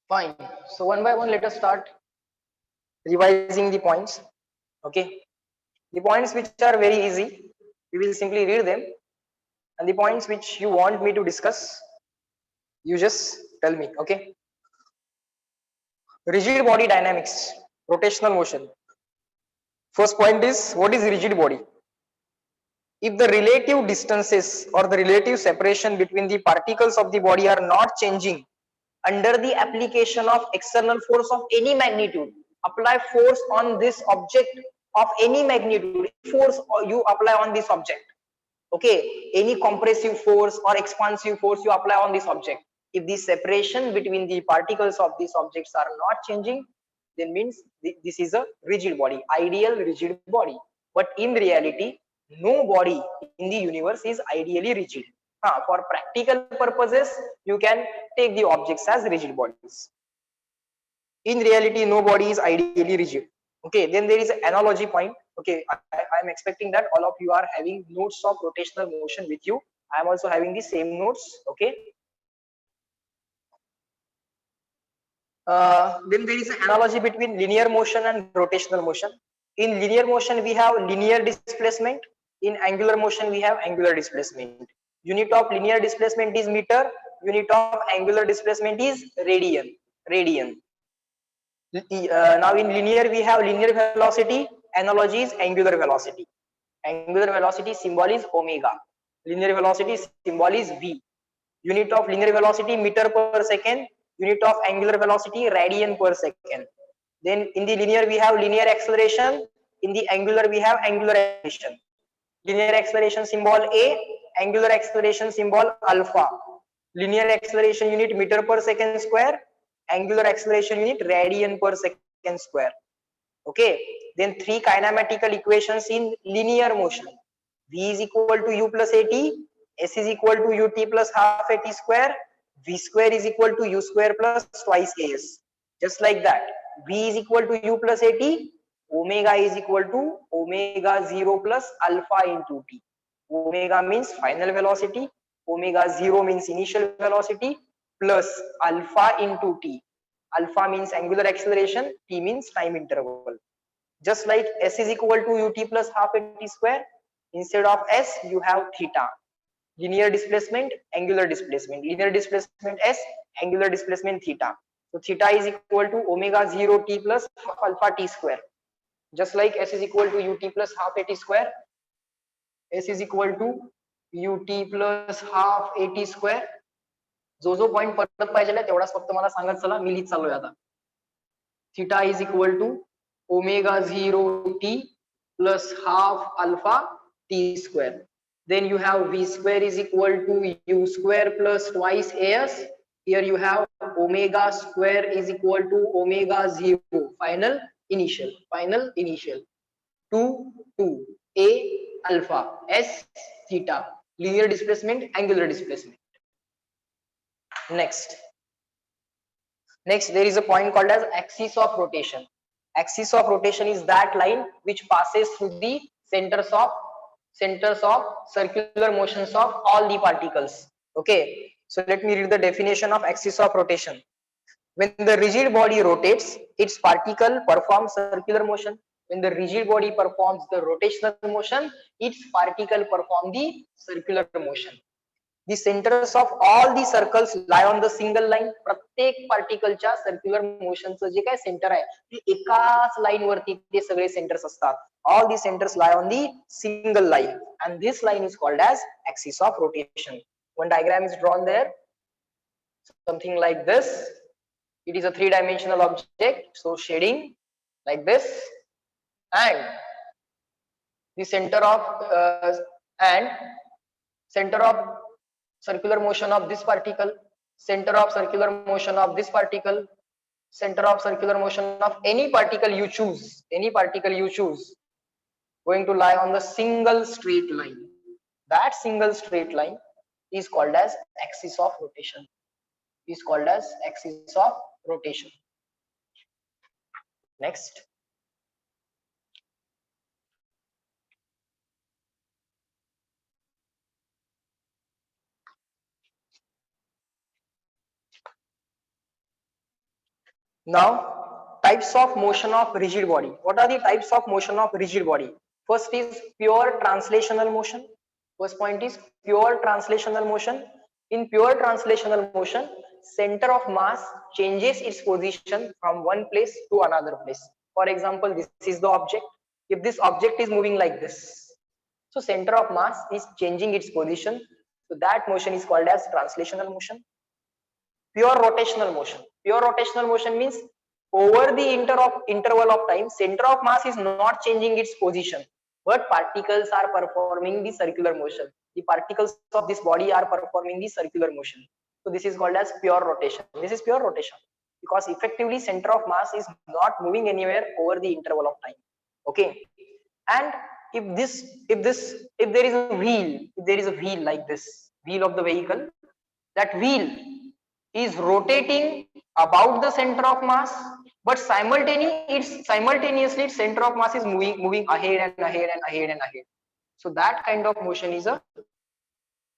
Fine. So one by one, let us start revising the points. Okay. The points which are very easy, we will simply read them, and the points which you want me to discuss, you just tell me. Okay. Rigid body dynamics, rotational motion. First point is, what is rigid body? If the relative distances or the relative separation between the particles of the body are not changing under the application of external force of any magnitude, apply force on this object of any magnitude, force you apply on this object. Okay, any compressive force or expansive force you apply on this object, if the separation between the particles of these objects are not changing, then means this is a rigid body, ideal rigid body. But in reality, no body in the universe is ideally rigid. For practical purposes, you can take the objects as rigid bodies. In reality, no body is ideally rigid. Okay, then there is an analogy point. Okay, I am expecting that all of you are having notes of rotational motion with you. I am also having the same notes. Okay, then there is an analogy between linear motion and rotational motion. In linear motion, we have linear displacement. In angular motion, we have angular displacement. Unit of linear displacement is meter. Unit of angular displacement is radian. Radian. Now in linear, we have linear velocity. Analogy is angular velocity. Angular velocity symbol is omega. Linear velocity symbol is v. Unit of linear velocity meter per second. Unit of angular velocity radian per second. Then in the linear we have linear acceleration. In the angular we have angular acceleration. Linear acceleration symbol a, angular acceleration symbol alpha. Linear acceleration unit meter per second square. Angular acceleration unit radian per second square. Okay, then three kinematical equations in linear motion. V is equal to u plus at, s is equal to ut plus half at square, v square is equal to u square plus twice as. Just like that, v is equal to u plus at, omega is equal to omega 0 plus alpha into t. Omega means final velocity, omega 0 means initial velocity, plus alpha into t. Alpha means angular acceleration, t means time interval. Just like s is equal to ut plus half at square, instead of s you have theta. Linear displacement, angular displacement. Linear displacement s, angular displacement theta. So theta is equal to omega 0 t plus half alpha t square. Just like s is equal to ut plus half at square, s is equal to ut plus half at square. जो जो point परत पाहिजे तेवढाच फक्त मला सांगत चला, मी लिहित चाललोय आता. Theta is equal to omega 0 t plus half alpha t square. Then you have v square is equal to u square plus twice as. Here you have omega square is equal to omega 0 final initial 2 2 a alpha s theta. Linear displacement, angular displacement. Next, there is a point called as axis of rotation. Axis of rotation is that line which passes through the centers of circular motions of all the particles. Okay, so let me read the definition of axis of rotation. When the rigid body rotates, its particle performs circular motion. When the rigid body performs the rotational motion, its particle perform the circular motion. The centers of all the circles lie on the single line. प्रत्येक पार्टिकलच्या circular मोशनचं जे काय centre आहे ते एकाच line वरती ते सगळे centres असतात. All the centers lie on the single line, and this line is called as axis of rotation. One diagram is drawn there, something like this. It is a three-dimensional object, so shading like this, and the center of circular motion of this particle, center of circular motion of this particle, center of circular motion of any particle you choose, going to lie on the single straight line. That single straight line is called as axis of rotation. Next. Now, types of motion of rigid body. What are the types of motion of rigid body? First is pure translational motion. First point is pure translational motion. In pure translational motion, center of mass changes its position from one place to another place. For example, this is the object. If this object is moving like this, so center of mass is changing its position. So that motion is called as translational motion. Pure rotational motion. Pure rotational motion means over the interval of time, center of mass is not changing its position, but particles are performing the circular motion. The particles of this body are performing the circular motion. So this is called as pure rotation. This is pure rotation because effectively center of mass is not moving anywhere over the interval of time. Okay, and if there is a wheel, if there is a wheel like this, wheel of the vehicle, that wheel is rotating about the center of mass, but simultaneously its center of mass is moving ahead and ahead and ahead and ahead. So that kind of motion is a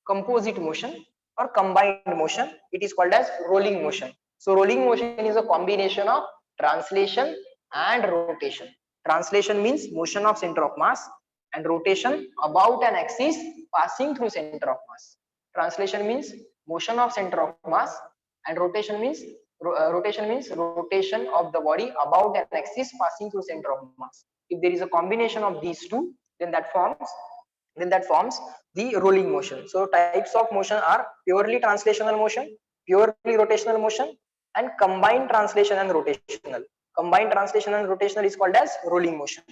composite motion or combined motion. It is called as rolling motion. So rolling motion is a combination of translation and rotation. Translation means motion of center of mass, and rotation about an axis passing through center of mass. Translation means motion of center of mass, and rotation means rotation of the body about an axis passing through center of mass. If there is a combination of these two, then that forms the rolling motion. So types of motion are purely translational motion, purely rotational motion, and combined translation and rotational. Combined translation and rotational is called as rolling motion.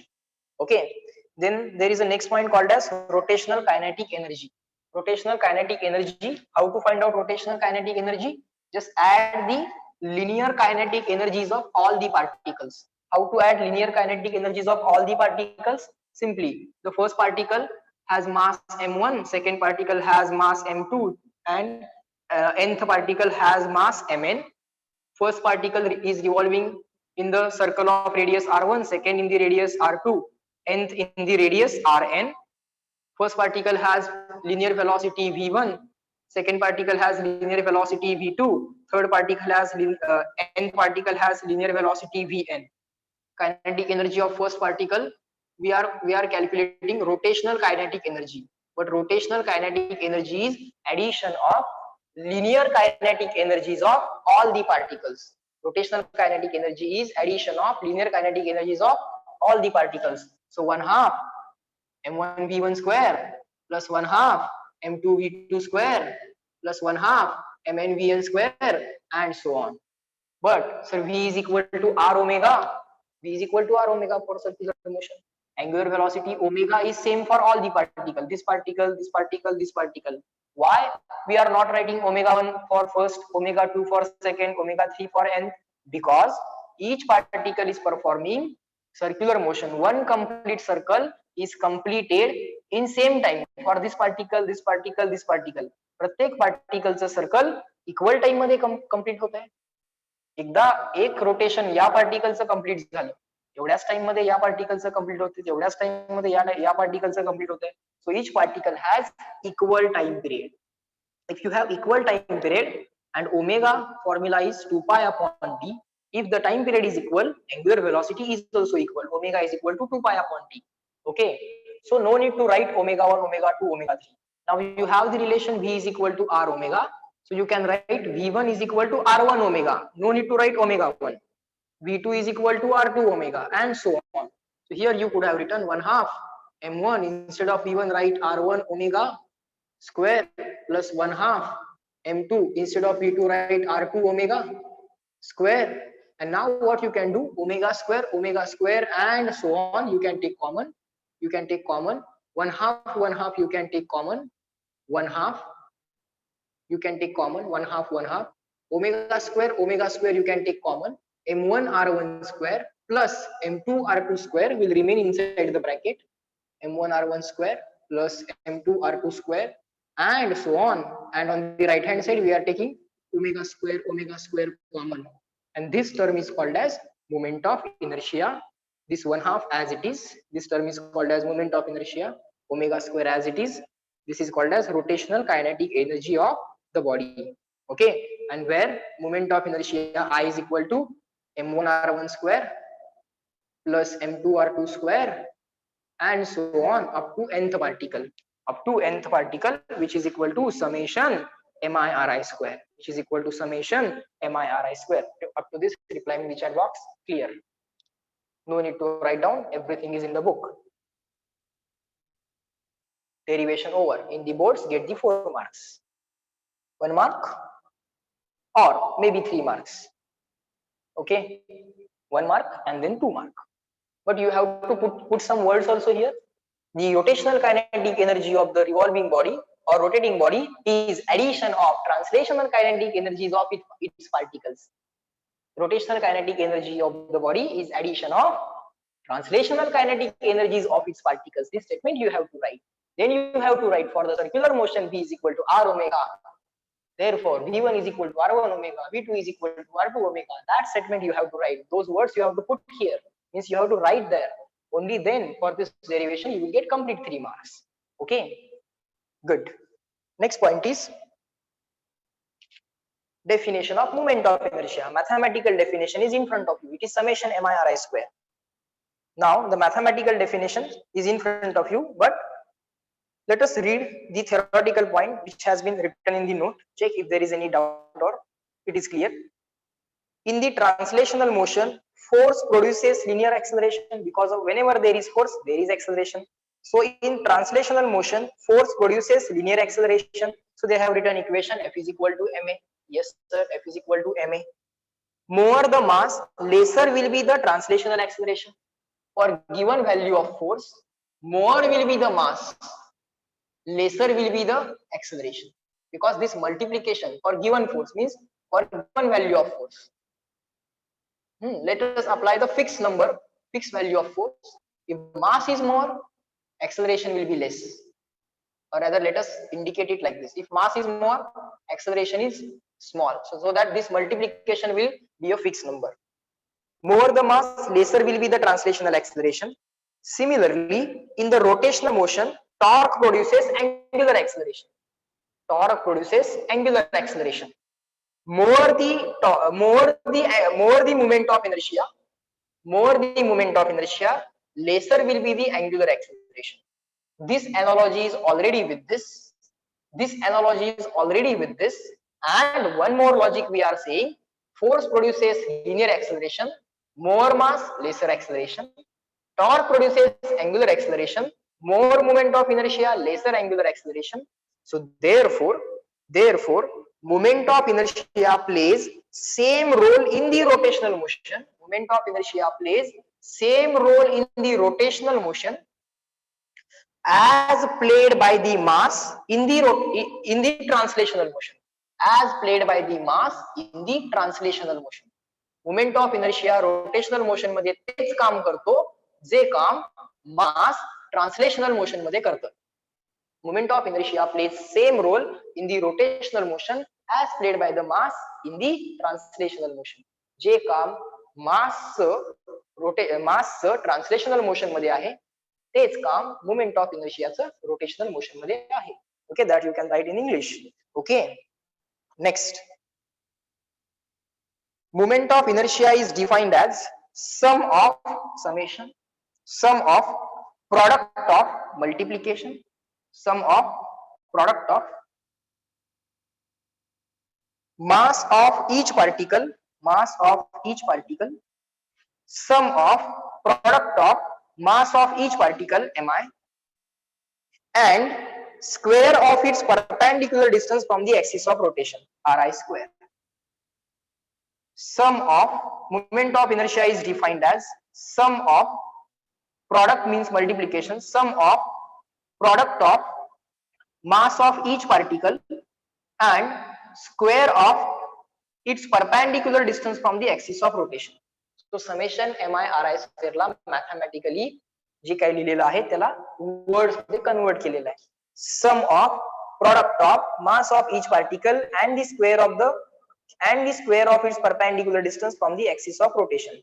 Okay, then there is a next point called as rotational kinetic energy. Rotational kinetic energy, how to find out rotational kinetic energy? Just add the linear kinetic energies of all the particles. How to add linear kinetic energies of all the particles? Simply, the first particle has mass m1, second particle has mass m2, and nth particle has mass mn. First particle is revolving in the circle of radius r1, second in the radius r2, nth in the radius rn. First particle has linear velocity v1, second particle has linear velocity v2, third particle has nth particle has linear velocity vn. Kinetic energy of first particle, we are calculating rotational kinetic energy, but rotational kinetic energy is addition of linear kinetic energies of all the particles. Rotational kinetic energy is addition of linear kinetic energies of all the particles. So 1/2 m1 v1 square plus 1/2 m2 v2 square plus 1/2 mn vn square, and so on. But sir, v is equal to r omega. V is equal to r omega for circular motion. Angular velocity omega is same for all the particle. This particle, this particle, this particle. Why we are not writing omega 1 for first, omega 2 for second, omega 3 for nth? Because each particle is performing circular motion. One complete circle is completed in same time for this particle, this particle, this particle. प्रत्येक पार्टिकलचं circle equal time मध्ये complete होत आहे. एकदा एक rotation या पार्टिकलचं complete झालं, एवढ्याच time मध्ये या पार्टिकलचं कंप्लीट होते, तेवढ्याच टाइम मध्ये या पार्टिकलचं कंप्लीट होत आहे. सो etch particle has equal time period. If you have equal time period and omega formula is 2 pi upon t, if the time period is equal, angular velocity is also equal. Omega is equal to 2 pi upon t. Okay, so no need to write omega 1, omega 2, omega 3. Now you have the relation v is equal to r omega, so you can write v1 is equal to r1 omega. No need to write omega 1. v2 is equal to r2 omega, and so on. So here you could have written 1/2 m1 instead of v1, write r1 omega square plus 1/2 m2 instead of v2, write r2 omega square. And now what you can do, omega square and so on, you can take common. 1/2 you can take common, 1/2 you can take common, 1/2 omega square you can take common. m1 r1 square plus m2 r2 square will remain inside the bracket. m1 r1 square plus m2 r2 square, and so on. And on the right hand side we are taking omega square common, and this term is called as moment of inertia. This 1/2 as it is, this term is called as moment of inertia. Omega square as it is, this is called as rotational kinetic energy of the body. Okay, and where moment of inertia I is equal to m1r1 square plus m2r2 square and so on up to nth particle, which is equal to summation mi_ri square, which is equal to summation mi_ri square. Up to this, reply me in the chat box. Clear? No need to write down, everything is in the book. Derivation over. In the boards, get the 4 marks, 1 mark or maybe 3 marks. Okay, 1 mark and then 2 mark. But you have to put some words also here. The rotational kinetic energy of the revolving body or rotating body is addition of translational kinetic energies of its particles. Rotational kinetic energy of the body is addition of translational kinetic energies of its particles. This statement you have to write. Then you have to write for the circular motion V is equal to R omega. Therefore, V1 is equal to R1 omega, V2 is equal to R2 omega. That statement you have to write. Those words you have to put here. Means you have to write there. Only then for this derivation you will get complete 3 marks. Okay, good. Next point is definition of moment of inertia. Mathematical definition is in front of you. It is summation mi_ri square. Now the mathematical definition is in front of you, but let us read the theoretical point which has been written in the note. Check if there is any doubt or it is clear. In the translational motion, force produces linear acceleration because of whenever there is force, there is acceleration. So in translational motion, force produces linear acceleration. So they have written equation F is equal to ma. Yes, sir, F is equal to ma. More the mass, lesser will be the translational acceleration. For given value of force, more will be the mass, lesser will be the acceleration, because this multiplication for given force means for given value of force. Let us apply the fixed number, fixed value of force. If mass is more, acceleration will be less. Or rather, let us indicate it like this. If mass is more, acceleration is small. So that this multiplication will be a fixed number. More the mass, lesser will be the translational acceleration. Similarly, in the rotational motion, torque produces angular acceleration. Torque produces angular acceleration. More the moment of inertia, lesser will be the angular acceleration. This analogy is already with this. And one more logic we are saying: force produces linear acceleration, more mass, lesser acceleration. Torque produces angular acceleration, more moment of inertia, lesser angular acceleration. So therefore, moment of inertia plays same role in the rotational motion. Moment of inertia plays same role in the rotational motion as played by the mass in the translational motion. As played by the mass in the translational motion. Moment of inertia rotational motion मध्ये तेच काम करतो जे काम mass translational motion मध्ये करतं. Moment of inertia plays same role in the rotational motion as played by the mass in the translational motion. जे काम mass translational motion मध्ये आहे, तेच काम moment of inertia चं rotational motion मध्ये आहे. Okay, that you can write in English. Okay, next. Moment of inertia is defined as sum of product of multiplication, sum of product of mass of each particle, sum of product of mass of each particle mi, and square of its perpendicular distance from the axis of rotation ri square. Sum of moment of inertia is defined as sum of product means multiplication, sum of product of mass of each particle and square of its perpendicular distance from the axis of rotation. So summation mi_ri square La mathematically जे काही लिहिलेलं आहे त्याला words मध्ये convert केलेलं आहे. Sum of product of mass of each particle and the square of its perpendicular distance from the axis of rotation.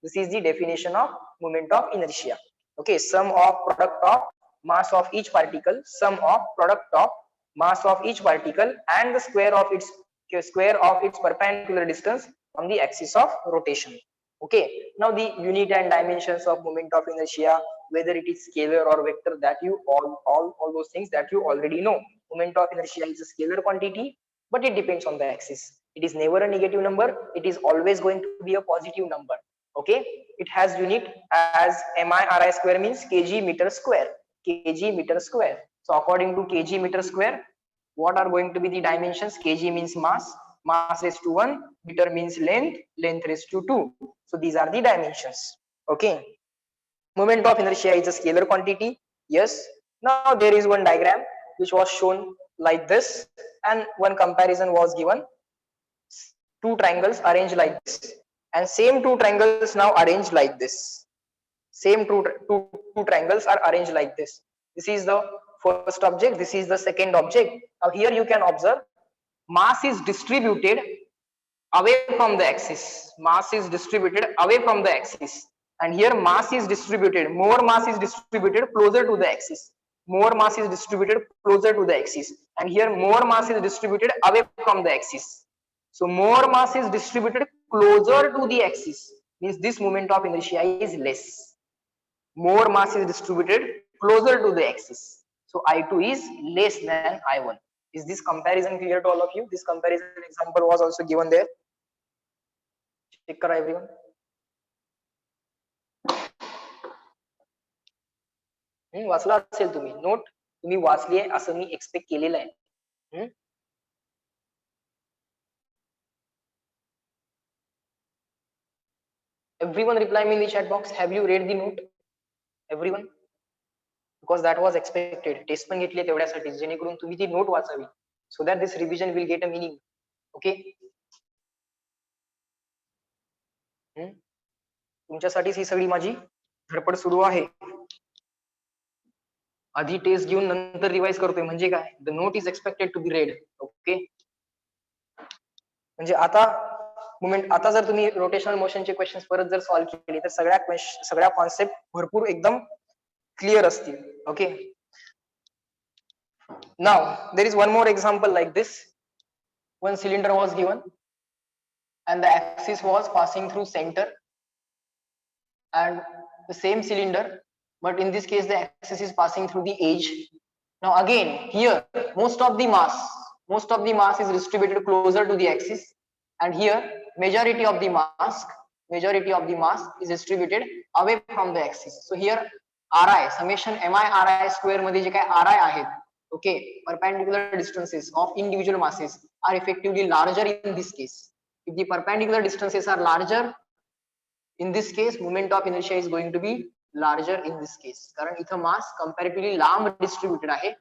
This is the definition of moment of inertia. Okay, sum of product of mass of each particle, sum of product of mass of each particle and the square of its perpendicular distance from the axis of rotation. Okay, now the unit and dimensions of moment of inertia, whether it is scalar or vector, that you all those things that you already know. Moment of inertia is a scalar quantity, but it depends on the axis. It is never a negative number, it is always going to be a positive number. Okay, it has unit as mi/ri square, means kg meter square, kg meter square. So according to kg meter square, what are going to be the dimensions? Kg means mass, mass raised to 1, meter means length, length raised to 2. So these are the dimensions. Okay, moment of inertia is a scalar quantity. Yes, now there is one diagram which was shown like this, and one comparison was given. Two triangles arranged like this, and same two triangles now arranged like this. Same two triangles are arranged like this. This is the first object, this is the second object. Now here you can observe mass is distributed away from the axis. Mass is distributed away from the axis, and here mass is distributed, more mass is distributed closer to the axis. More mass is distributed closer to the axis, and here more mass is distributed away from the axis. So more mass is distributed closer to the axis, means this moment of inertia is less. More mass is distributed closer to the axis, so I2 is less than I1. Is this comparison clear to all of you? This comparison example was also given there. Check करा everyone. वाचला असेल तुम्ही, note तुम्ही वाचली आहे असं मी expect केलेलं आहे. Everyone reply me in the chat box, have you read the note? Everyone, because that was expected. Test पण घेतली तेवढ्यासाठी, जेणेकरून तुम्ही ती नोट वाचावी, so that this revision will get a meaning. Okay, तुमच्यासाठीच ही सगळी माझी धडपड सुरू आहे. आधी टेस्ट घेऊन नंतर रिवाइज करतोय म्हणजे काय, the note is expected to be read. Okay, म्हणजे आता मोमेंट, आता जर तुम्ही रोटेशनल मोशनचे क्वेश्चन्स परत जर सॉल्व्ह केले तर सगळ्या कॉन्सेप्ट भरपूर एकदम क्लिअर असतील. Okay, now there is one more example like this. One cylinder was given and the axis was passing through center, and the same cylinder, but in this case the axis is passing through the edge. Now again here most of the mass is distributed closer to the axis, and here majority of the mass is distributed away from the axis. So here ri, summation mi ri square मध्ये जे काय ri आहेत, okay, perpendicular distances of individual masses are effectively larger in this case. If the perpendicular distances are larger, in this case moment of inertia is going to be larger in this case, कारण इथं mass comparatively लांब distributed आहे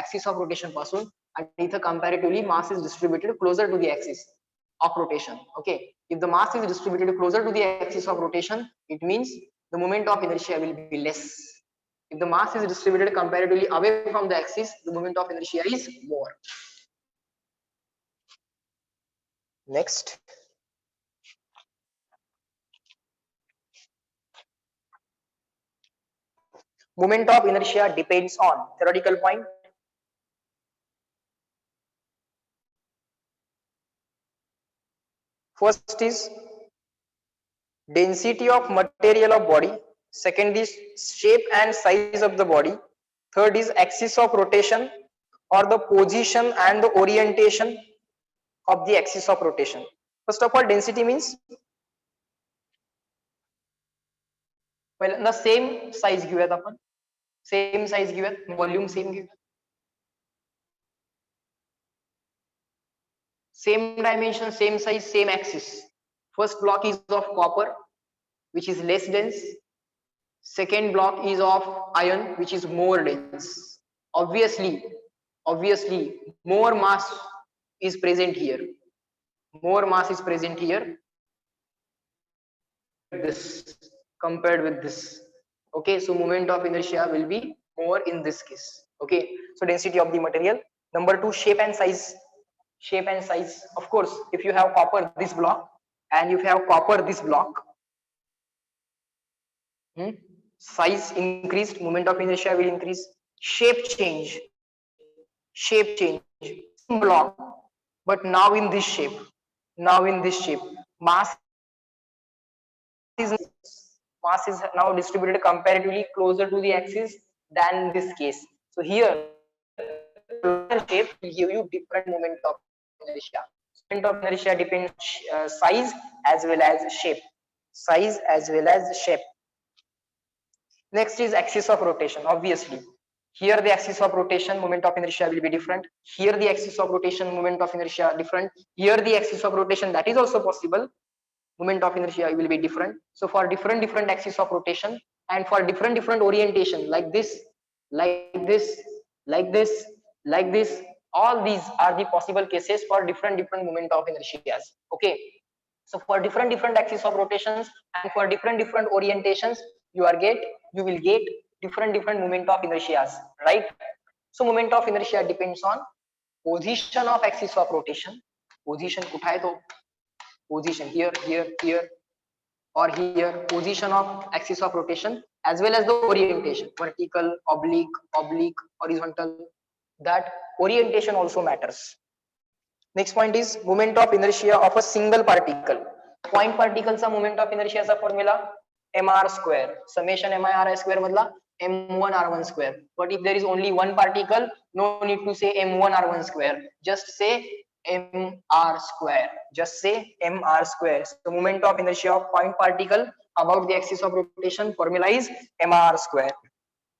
axis of rotation पासून, आणि इथं comparatively mass is distributed closer to the axis of rotation. Okay, if the mass is distributed closer to the axis of rotation, it means the moment of inertia will be less. If the mass is distributed comparatively away from the axis, the moment of inertia is more. Next, moment of inertia depends on theoretical point. First is density of material of body, second is shape and size of the body, third is axis of rotation or the position and the orientation of the axis of rotation. First of all, density means पहिल्यांदा same size घेऊयात आपण, same size घेऊयात, volume same घेऊयात, same dimension, same size, same axis. First block is of copper, which is less dense. Second block is of iron, which is more dense. Obviously more mass is present here. More mass is present here. This compared with this. Okay, so moment of inertia will be more in this case. Okay, so density of the material. Number two, shape and size. Shape and size, of course, if you have copper this block and if you have copper this block, size increased, moment of inertia will increase. Shape change, block, but now in this shape, mass mass is now distributed comparatively closer to the axis than this case. So here shape will give you different moment of inertia. Moment of inertia depends size as well as shape. Size as well as shape. Next is axis of rotation. Obviously, here the axis of rotation moment of inertia will be different. Here the axis of rotation moment of inertia different. Here the axis of rotation, that is also possible, moment of inertia will be different. So for different axis of rotation and for different orientation, like this, like this, like this, like this, all these are the possible cases for different moment of inertias. Okay, so for different axis of rotations and for different orientations, you will get different moment of inertias, right? So moment of inertia depends on position of axis of rotation. Position कुठं आहे तो? Position here, here, here, or here, position of axis of rotation as well as the orientation, vertical, oblique, oblique, horizontal. That orientation also matters. Next point is moment of inertia of a single particle. Point particle चा moment of inertia चा formula mr square, summation mi ri square मधला m1 r1 square. But if there is only one particle, no need to say m1 r1 square, just say mr square, just say mr square. So moment of inertia of point particle about the axis of rotation, formula is mr square.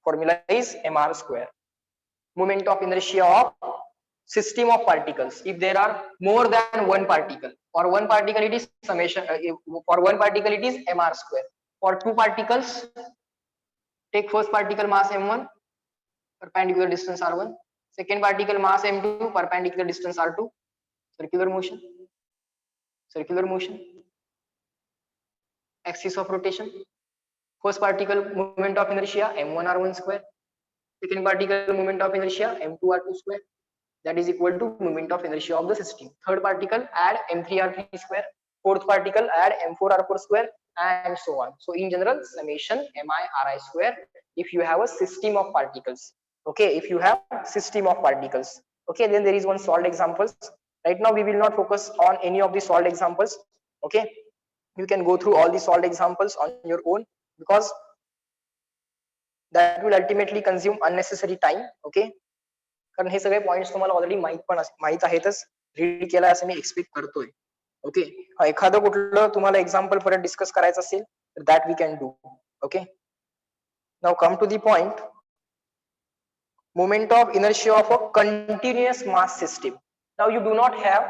Formula is mr square. Moment of inertia of system of particles, if there are more than one particle. For one particle it is summation, for one particle it is mr square. For two particles, take first particle mass m1, perpendicular distance r1, second particle mass m2, perpendicular distance r2. Circular motion, circular motion, axis of rotation. First particle moment of inertia m1 r1 square, second particle moment of inertia m2 r2 square, that is equal to moment of inertia of the system. Third particle add m3 r3 square, fourth particle add m4 r4 square, and so on. So in general, summation mi ri square if you have a system of particles. Okay, if you have system of particles. Okay, then there is one solved examples. Right now we will not focus on any of the solved examples. Okay, you can go through all the solved examples on your own because that will ultimately consume unnecessary time. Okay, कारण हे सगळे points तुम्हाला already माहित आहेतच, read केला असं मी expect करतोय. Okay, एखादं कुठलं तुम्हाला एक्झाम्पल परत डिस्कस करायचं असेल तर that we can do. Okay, now come to the point. Moment of inertia of a continuous mass system. Now you do not have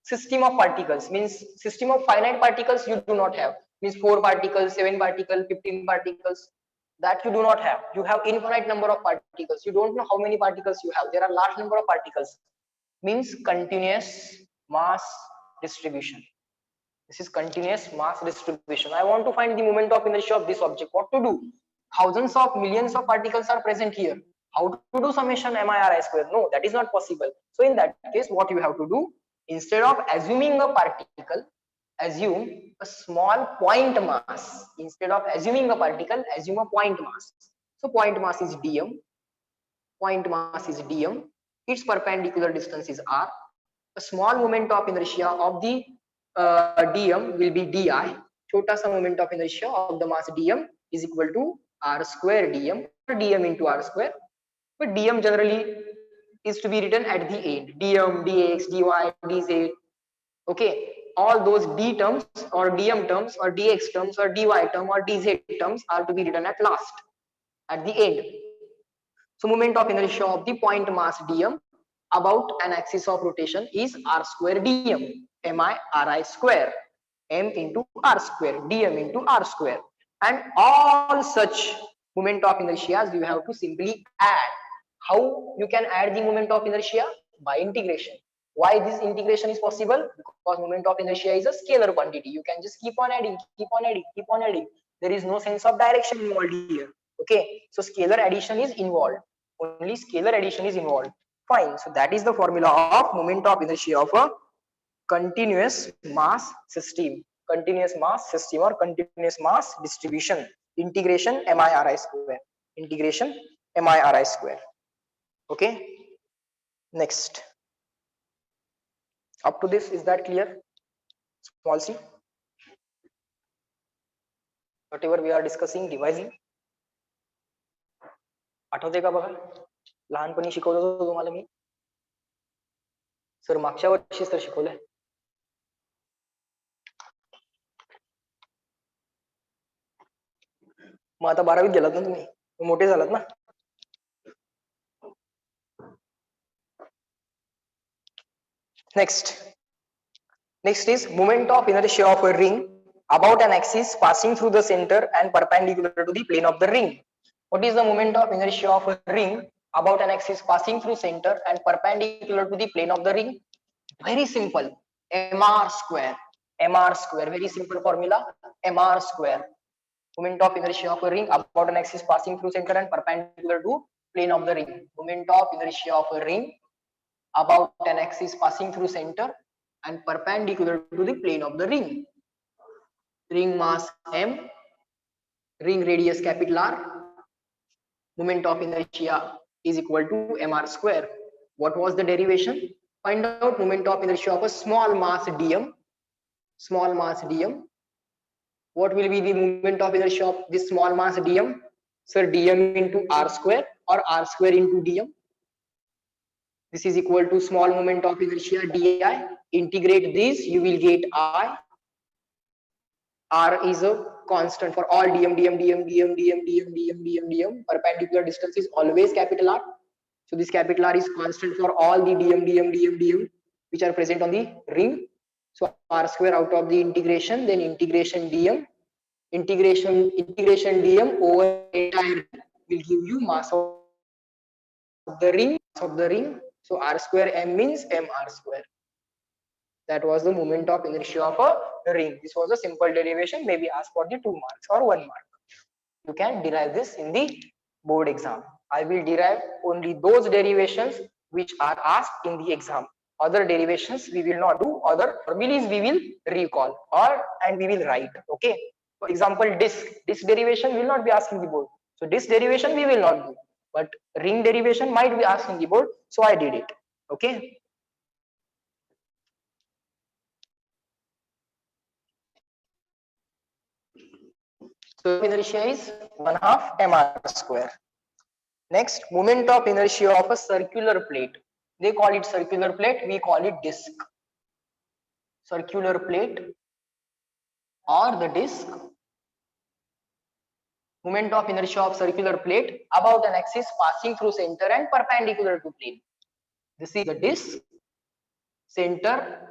system of particles, means system of finite particles you do not have, means 4 particles, 7 particles, 15 particles, that you do not have. You have infinite number of particles, you don't know how many particles you have, there are large number of particles, means continuous mass distribution. This is continuous mass distribution. I want to find the moment of inertia of this object. What to do? Thousands of millions of particles are present here. How to do summation mi ri square? No, that is not possible. So in that case, what you have to do, instead of assuming a particle, assume a small point mass. Instead of assuming a particle, assume a point mass. So point mass is dm. Point mass is dm. Its perpendicular distance is r. A small moment of inertia of the dm will be di. छोटा सा moment of inertia of the mass dm is equal to r square dm, or dm into r square. But dm generally is to be written at the end. dm, dx, dy, dz. Okay, all those d terms or dm terms or dx terms or dy term or dz terms are to be written at last, at the end. So moment of inertia of the point mass dm about an axis of rotation is r square dm, mi ri square, m into r square, dm into r square. And all such moment of inertia you have to simply add. How you can add the moment of inertia? By integration. Why this integration is possible? Because moment of inertia is a scalar quantity. You can just keep on adding, keep on adding, keep on adding. There is no sense of direction involved here. Okay, so scalar addition is involved. Only scalar addition is involved. Fine. So that is the formula of moment of inertia of a continuous mass system. Continuous mass system or continuous mass distribution. Integration mi ri square. Integration mi ri square. Okay. Next. Up to this, is that clear? Small c. whatever we are discussing, devising. आठवते का बघा, लहानपणी शिकवलं होतं तुम्हाला मी sir, मागच्या वर्षीच तर शिकवलंय. मग आता 12वीत गेलात ना तुम्ही, मोठे झालात ना. Next is moment of inertia of a ring about an axis passing through the center and perpendicular to the plane of the ring. What is the moment of inertia of a ring about an axis passing through center and perpendicular to the plane of the ring? Very simple, mr square. Mr square, very simple formula, mr square. Moment of inertia of a ring about an axis passing through center and perpendicular to plane of the ring. Moment of inertia of a ring about an axis passing through center and perpendicular to the plane of the ring. Ring mass m, ring radius capital R, moment of inertia is equal to mr square. What was the derivation? Find out moment of inertia of a small mass dm. Small mass dm. What will be the moment of inertia of this small mass dm? Sir, dm into r square or r square into dm. This is equal to small moment of inertia di. Integrate this, you will get I. R is a constant for all dm, dm, dm, dm, dm, dm, dm, dm, dm. Perpendicular distance is always capital R. So this capital R is constant for all the dm, dm, dm, dm which are present on the ring. So r square out of the integration, then integration dm, integration dm over entire will give you mass of the ring. So r square m means mr square. That was the moment of inertia of a ring. This was a simple derivation, maybe asked for the 2 marks or 1 mark. You can derive this in the board exam. I will derive only those derivations which are asked in the exam. Other derivations we will not do, other formulas we will recall and we will write. Okay. For example, disk derivation will not be asked in the board. So disk derivation we will not do, but ring derivation might be asked in the board. So I did it. Okay. So inertia is 1/2 mr square. Next, moment of inertia of a circular plate. They call it circular plate, we call it disk. Circular plate or the disk. Moment of inertia of circular plate about an axis passing through center and perpendicular to plane. This is the disk, center,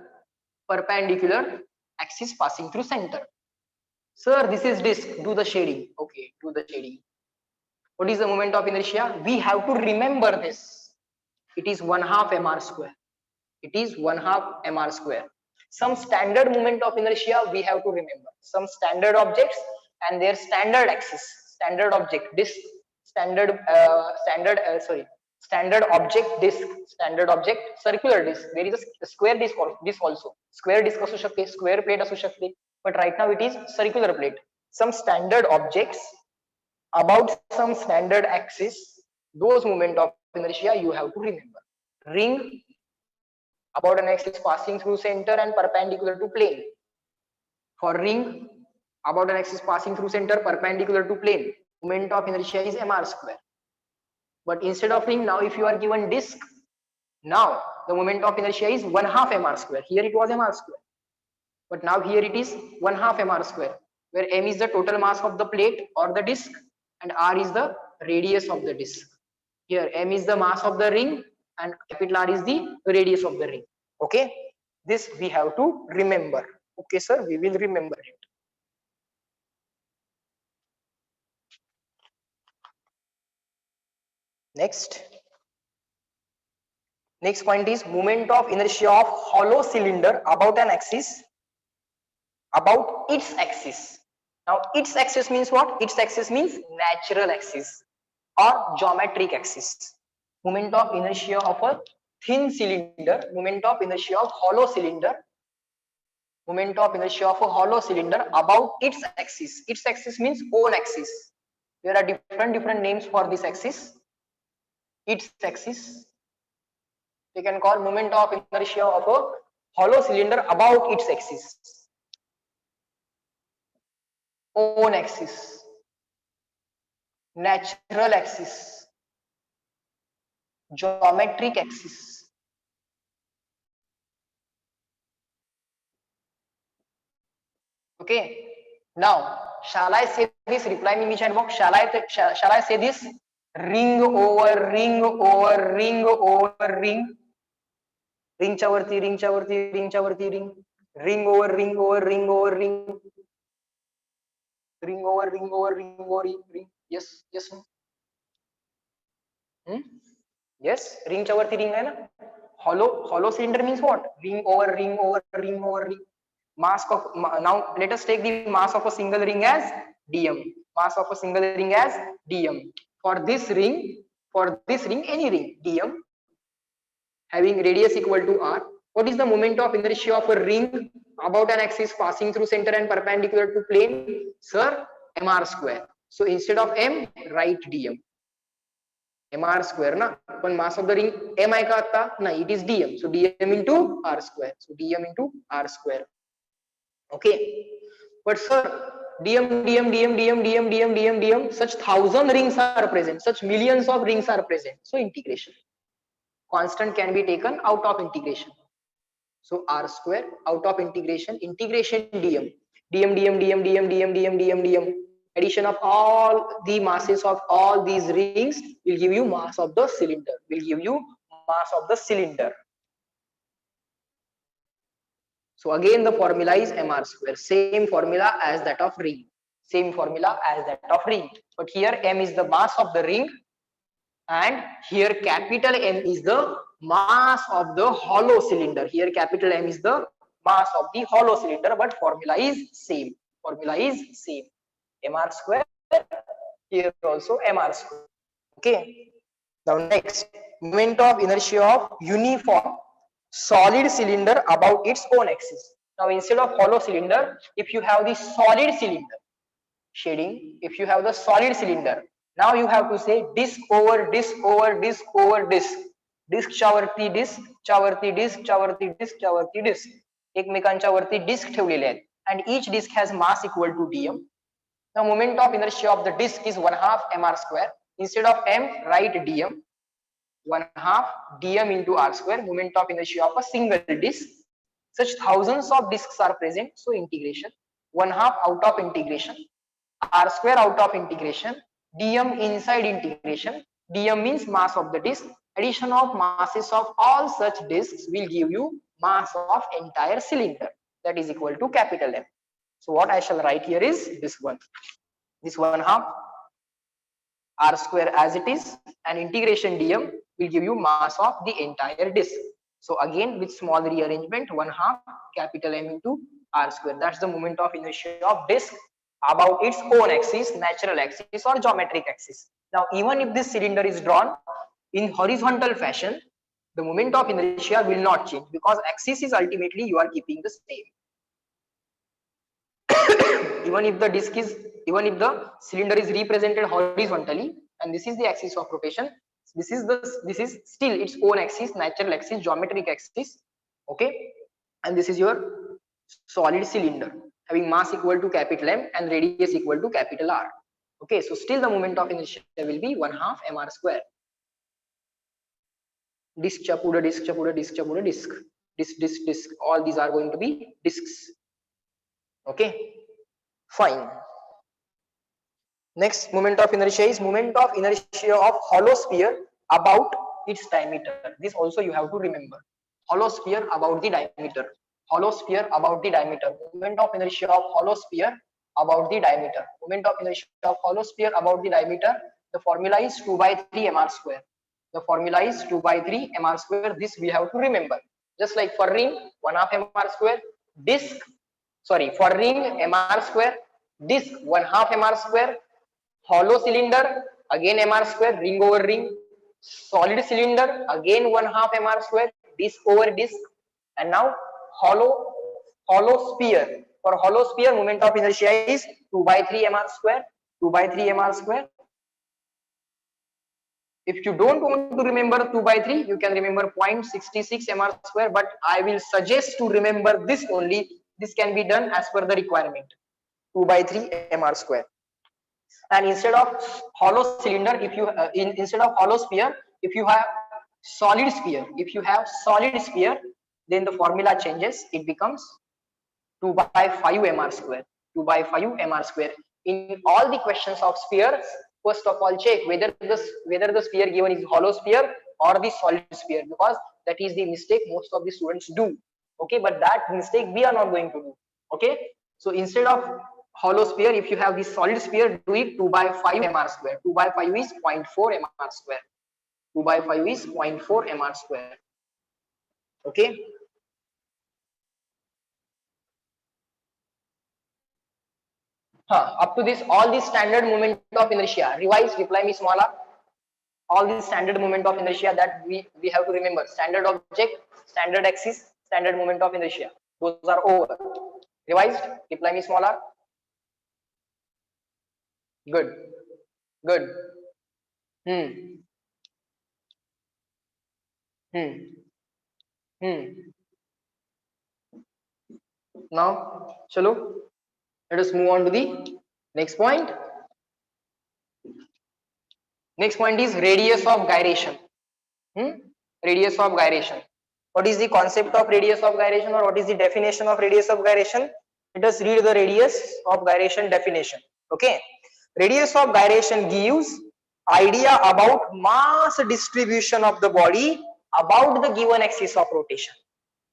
perpendicular, axis passing through center. Sir, this is disk, do the shading. Okay, do the shading. What is the moment of inertia? We have to remember this. It is 1/2 mr square. It is 1/2 mr square. Some standard moment of inertia we have to remember. Some standard objects and their standard axis. Standard object disk. Standard object disk. Standard object circular disk. There is a square disk also. Square disk असू शकते, square plate असू शकते. But right now it is circular plate. Some standard objects about some standard axis, those moment of inertia you have to remember. Ring about an axis passing through center and perpendicular to plane. For ring about an axis passing through center perpendicular to plane, moment of inertia is mr square. But instead of ring, now if you are given disk, now the moment of inertia is 1/2 mr square. Here it was mr square, but now here it is 1/2 mr square, where m is the total mass of the plate or the disk and r is the radius of the disk. Here m is the mass of the ring and capital R is the radius of the ring. Okay, this we have to remember. Okay sir, we will remember it. Next point is moment of inertia of hollow cylinder about an axis, about its axis. Now its axis means what? Its axis means natural axis or geometric axis. Moment of inertia of a thin cylinder, moment of inertia of hollow cylinder, moment of inertia of a hollow cylinder about its axis. Its axis means own axis. There are different names for this axis. Its axis, you can call moment of inertia of a hollow cylinder about its axis. own axis, natural axis, geometric axis. Okay, now shall I say this? Reply me in the chat box. Shall I say this? Ring over ring over ring over ring, ringच्या वरती ringच्या वरती ringच्या वरती ring, ring over ring over ring over ring, ring over ring over ring over ring. Yes, yes, yes. ringच्या वरती ring आहे ना. Hollow cylinder means what? Ring over ring over ring over ring. Mass of, now let us take the mass of a single ring as dm. Mass of a single ring as dm. For this ring, any ring dm having radius equal to r, what is the moment of inertia of a ring about an axis passing through center and perpendicular to plane? Sir, mr square. So instead of m, write dm. mr square na, पण mass of the ring m आहे का आता? नाही, it is dm. So dm into r square. So dm into r square. Okay, but sir, dm, such 1,000 rings are present, such millions of rings are present. So integration constant can be taken out of integration. So r square out of integration, dm, addition of all the masses of all these rings will give you mass of the cylinder, So again the formula is mr square, same formula as that of ring, but here m is the mass of the ring and here capital M is the mass of the hollow cylinder. Here capital M is the mass of the hollow cylinder, but formula is same. mr square, here also mr square. Okay. Now next, moment of inertia of uniform solid cylinder about its own axis. Now instead of hollow cylinder, if you have the solid cylinder, shading, if you have the solid cylinder, now you have to say disc over disc over disc over disc, disc च्या वरती disc, च्या वरती disc, च्या वरती disc, च्या वरती disc, एकमेकांच्या वरती disc ठेवलेले आहेत, and each disc has mass equal to dm. The moment of inertia of the disc is 1/2 mr square. Instead of m, write dm, 1/2 dm into r square. Moment of inertia of a single disc. Such thousands of discs are present, so integration 1/2 out of integration, r square out of integration, dm inside integration. Dm means mass of the disc. Addition of masses of all such discs will give you mass of entire cylinder, that is equal to capital M. So what I shall write here is this one, this 1/2 r square as it is, and integration dm will give you mass of the entire disc. So again with small rearrangement, 1/2 capital M into r square. That's the moment of inertia of disc about its own axis, natural axis or geometric axis. Now even if this cylinder is drawn in horizontal fashion, the moment of inertia will not change because axis is ultimately you are keeping the same. even if the cylinder is represented horizontally and this is the axis of rotation, this is still its own axis, natural axis, geometric axis. Okay, and this is your solid cylinder having mass equal to capital M and radius equal to capital R. Okay, so still the moment of inertia will be 1/2 mr square. Disc च्या पुढे disc च्या पुढे disc च्या पुढे disc, disc, all these are going to be discs. Okay, fine. Next moment of inertia is moment of inertia of hollow sphere about its diameter. This also you have to remember. Hollow sphere about the diameter. Hollow sphere about the diameter. Moment of inertia of hollow sphere about the diameter. Moment of inertia of hollow sphere about the diameter. The formula is 2/3 mr square. The formula is 2/3 mr square. This we have to remember. Just like for ring, 1/2 mr square. Disc, sorry, for ring mr square. Disc 1/2 mr square. Hollow cylinder again mr square, ring over ring. Solid cylinder again 1/2 mr square, disc over disc. And now hollow sphere. For hollow sphere, moment of inertia is 2/3 mr square. 2/3 mr square. If you don't want to remember 2/3, you can remember 0.66 mr square, but I will suggest to remember this only. This can be done as per the requirement. 2 by 3 mr square. And instead of hollow cylinder, if you instead of hollow sphere, if you have solid sphere, then the formula changes. It becomes 2 by 5 mr square. 2 by 5 mr square. In all the questions of spheres, first of all check whether the sphere given is hollow sphere or the solid sphere, because that is the mistake most of the students do. Okay, but that mistake we are not going to do. Okay, so instead of hollow sphere, if you have the solid sphere, do it 2 by 5 mr square. 2 by 5 is 0.4 mr square. 2 by 5 is 0.4 mr square. Okay. Up to this, all the standard moment of inertia. Revise, reply me smaller. All the standard moment of inertia that we have to remember. Standard object, standard axis, standard moment of inertia. Those are over. Revised, reply me smaller. Good. Good. Hmm. Hmm. Hmm. Now, chalo. Let us move on to the next point. Next point is radius of gyration. Radius of gyration. What is the concept of radius of gyration, or what is the definition of radius of gyration? Let us read the radius of gyration definition. Okay. Radius of gyration gives idea about mass distribution of the body about the given axis of rotation.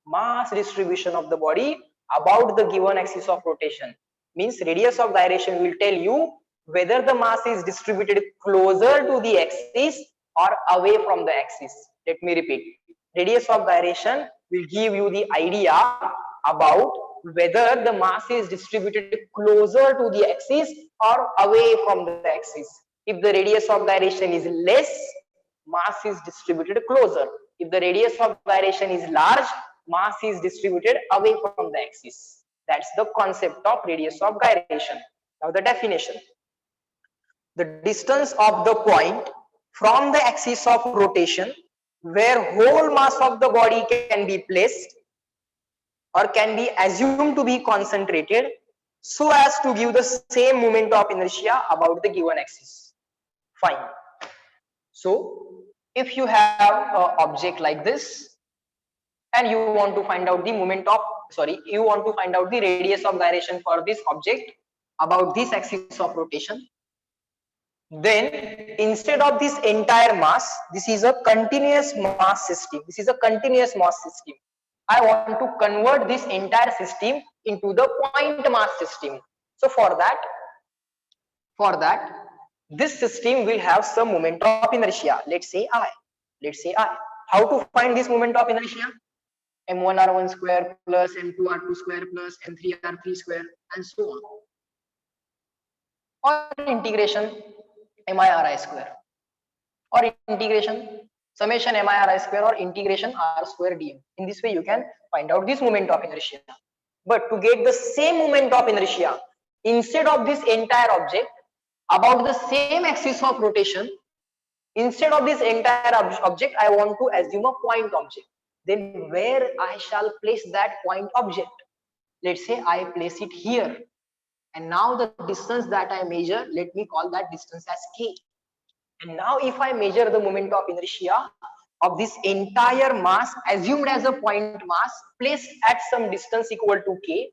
Mass distribution of the body about the given axis of rotation. Means radius of gyration will tell you whether the mass is distributed closer to the axis or away from the axis. Let me repeat. Radius of gyration will give you the idea about whether the mass is distributed closer to the axis or away from the axis. If the radius of gyration is less, mass is distributed closer. If the radius of gyration is large, mass is distributed away from the axis. That's the concept of radius of gyration. Now the definition. The distance of the point from the axis of rotation where whole mass of the body can be placed or can be assumed to be concentrated so as to give the same moment of inertia about the given axis. Fine. So if you have an object like this and you want to find out the moment of, you want to find out the radius of gyration for this object about this axis of rotation, then instead of this entire mass, this is a continuous mass system. This is a continuous mass system. I want to convert this entire system into the point mass system. So for that, this system will have some moment of inertia. Let's say I. How to find this moment of inertia? M1r1 square plus M2r2 square plus M3r3 square and so on. Or integration mi/ri square, or integration summation mi/ri square, or integration r square dm. In this way you can find out this moment of inertia. But to get the same moment of inertia instead of this entire object about the same axis of rotation, instead of this entire object, I want to assume a point object. Then where I shall place that point object? Let's say I place it here. And now the distance that I measure, let me call that distance as k. And now if I measure the moment of inertia of this entire mass assumed as a point mass placed at some distance equal to k,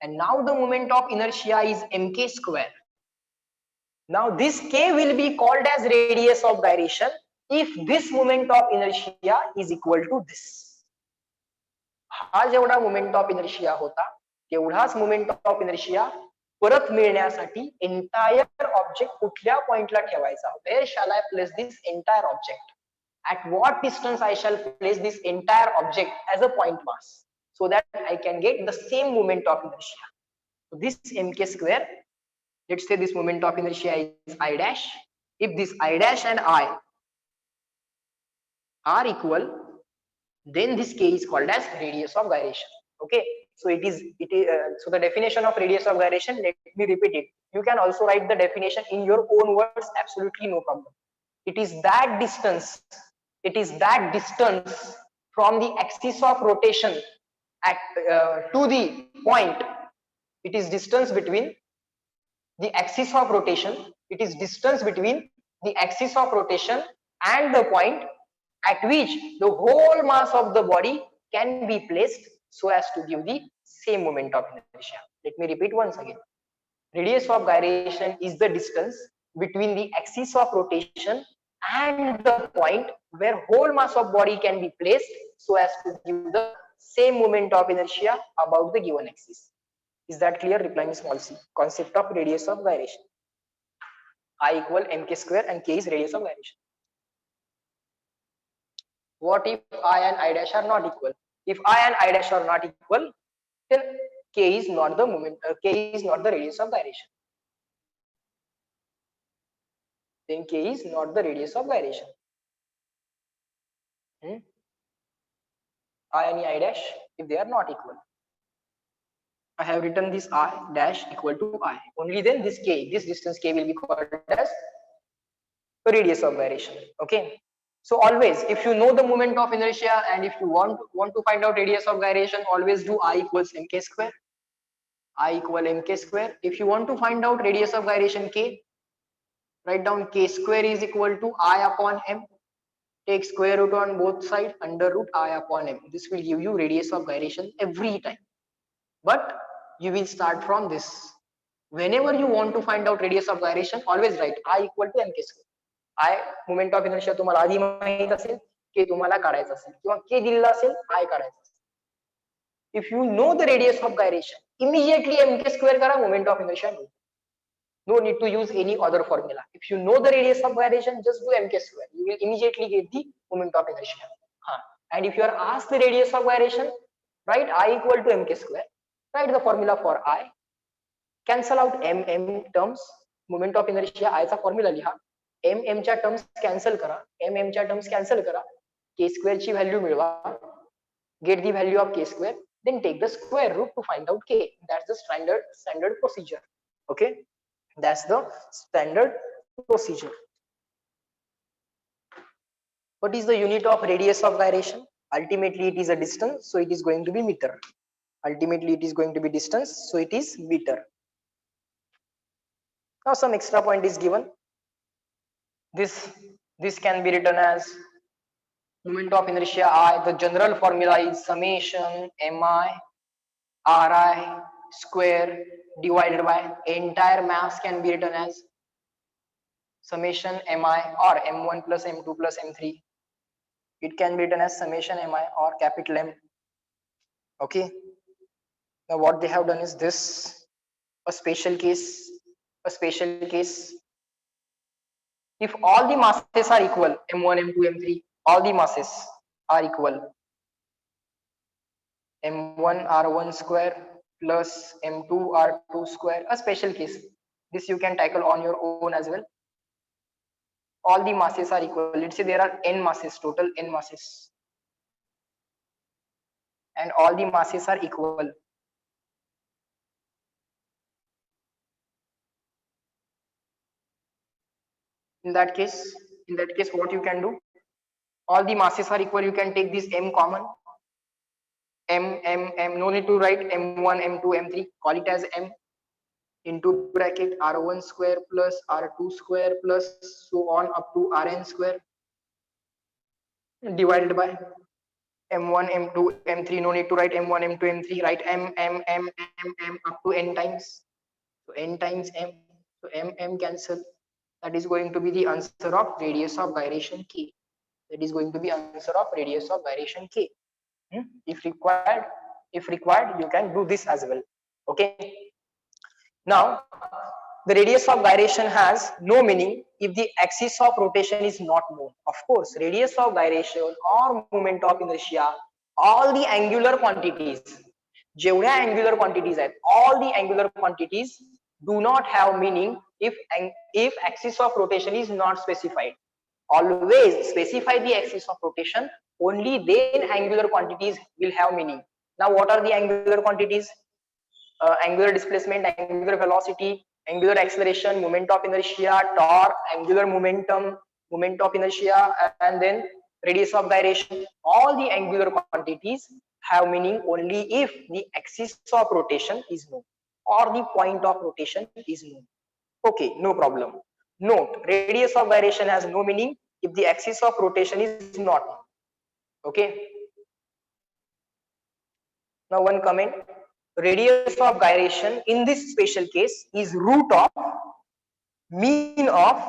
and now the moment of inertia is mk square. Now this k will be called as radius of gyration if this moment of inertia is equal to this. हा जेवढा moment of inertia होता तेवढाच moment of inertia परत मिळण्यासाठी entire object कुठल्या पॉइंटला ठेवायचा? Where shall I place this entire object? At what distance I shall place this entire object as a point mass so that I can get the same moment of inertia. So this mk square, let's say this moment of inertia is I dash. If this I dash and I are equal, then this k is called as radius of gyration. Okay, so so the definition of radius of gyration, let me repeat it. You can also write the definition in your own words, absolutely no problem. It is that distance from the axis of rotation at to the point. It is distance between the axis of rotation, it is distance between the axis of rotation and the point at which the whole mass of the body can be placed so as to give the same moment of inertia. Let me repeat once again. Radius of gyration is the distance between the axis of rotation and the point where whole mass of body can be placed so as to give the same moment of inertia about the given axis. Is that clear? Reply me small c. Concept of radius of gyration. I equal mk square and k is radius of gyration. What if I and I dash are not equal? If I and I dash are not equal, then k is not the moment. K is not the radius of gyration. Then k is not the radius of gyration. I and I dash, if they are not equal, I have written this I dash equal to I. Only then this k, this distance k will be called as radius of gyration. Okay. So always, if you know the moment of inertia and if you want to find out radius of gyration, always do I equals mk square. I equal mk square. If you want to find out radius of gyration k, write down k square is equal to I upon m. Take square root on both sides, under root I upon m. This will give you radius of gyration every time. But you will start from this. Whenever you want to find out radius of gyration, always write I equal to mk square. I moment of inertia तुम्हाला आधी माहित असेल, k तुम्हाला काढायचा असेल किंवा k दिलेला असेल, I काढायचा असेल. If you know the radius of gyration, immediately mk square करा, moment of inertia मिळतो. No need to use any other formula. If you know the radius of gyration, just do mk square. You will immediately get the moment of inertia. And if you are asked the radius of gyration, write I equal to mk square. Write the formula for I. Cancel out m terms. Moment of inertia I चा formula लिहा. m च्या terms cancel करा. m च्या terms cancel करा. k square ची value मिळवा. Get the value of k square. Then take the square root to find out k. That's the standard procedure. Okay. That's the standard procedure. What is the unit of radius of gyration? Ultimately, it is a distance, so it is going to be meter. Ultimately, it is going to be distance, so it is meter. Now, some extra point is given. This can be written as moment of inertia I. The general formula is summation mi ri square divided by entire mass can be written as summation mi or m1 plus m2 plus m3. It can be written as summation mi or capital M. Okay. Now what they have done is this, a special case. If all the masses are equal, m1, m2, m3, all the masses are equal, m1 r1 square plus m2 r2 square, a special case. This you can tackle on your own as well. All the masses are equal. Let's say there are n masses, total n masses, and all the masses are equal. In that case, what you can do? All the masses are equal. You can take this m common. M. No need to write m1, m2, m3. Call it as m into bracket r1 square plus r2 square plus so on up to rn square divided by m1, m2, m3. No need to write m1, m2, m3. Write m up to n times. So n times m. So m cancel. That is going to be the answer of radius of gyration k. That is going to be answer of radius of gyration k. If required, you can do this as well. Okay. Now, the radius of gyration has no meaning if the axis of rotation is not known. Of course, radius of gyration or moment of inertia, all the angular quantities, जेवढ्या angular quantities आहेत, all the angular quantities do not have meaning if axis of rotation is not specified. Always specify the axis of rotation, only then angular quantities will have meaning. Now what are the angular quantities? Angular displacement, angular velocity, angular acceleration, moment of inertia, torque, angular momentum, moment of inertia, and then radius of gyration. All the angular quantities have meaning only if the axis of rotation is known or the point of rotation is known. Okay, no problem. Note, radius of gyration has no meaning if the axis of rotation is not known. Okay. Now one comment, radius of gyration in this special case is root of mean of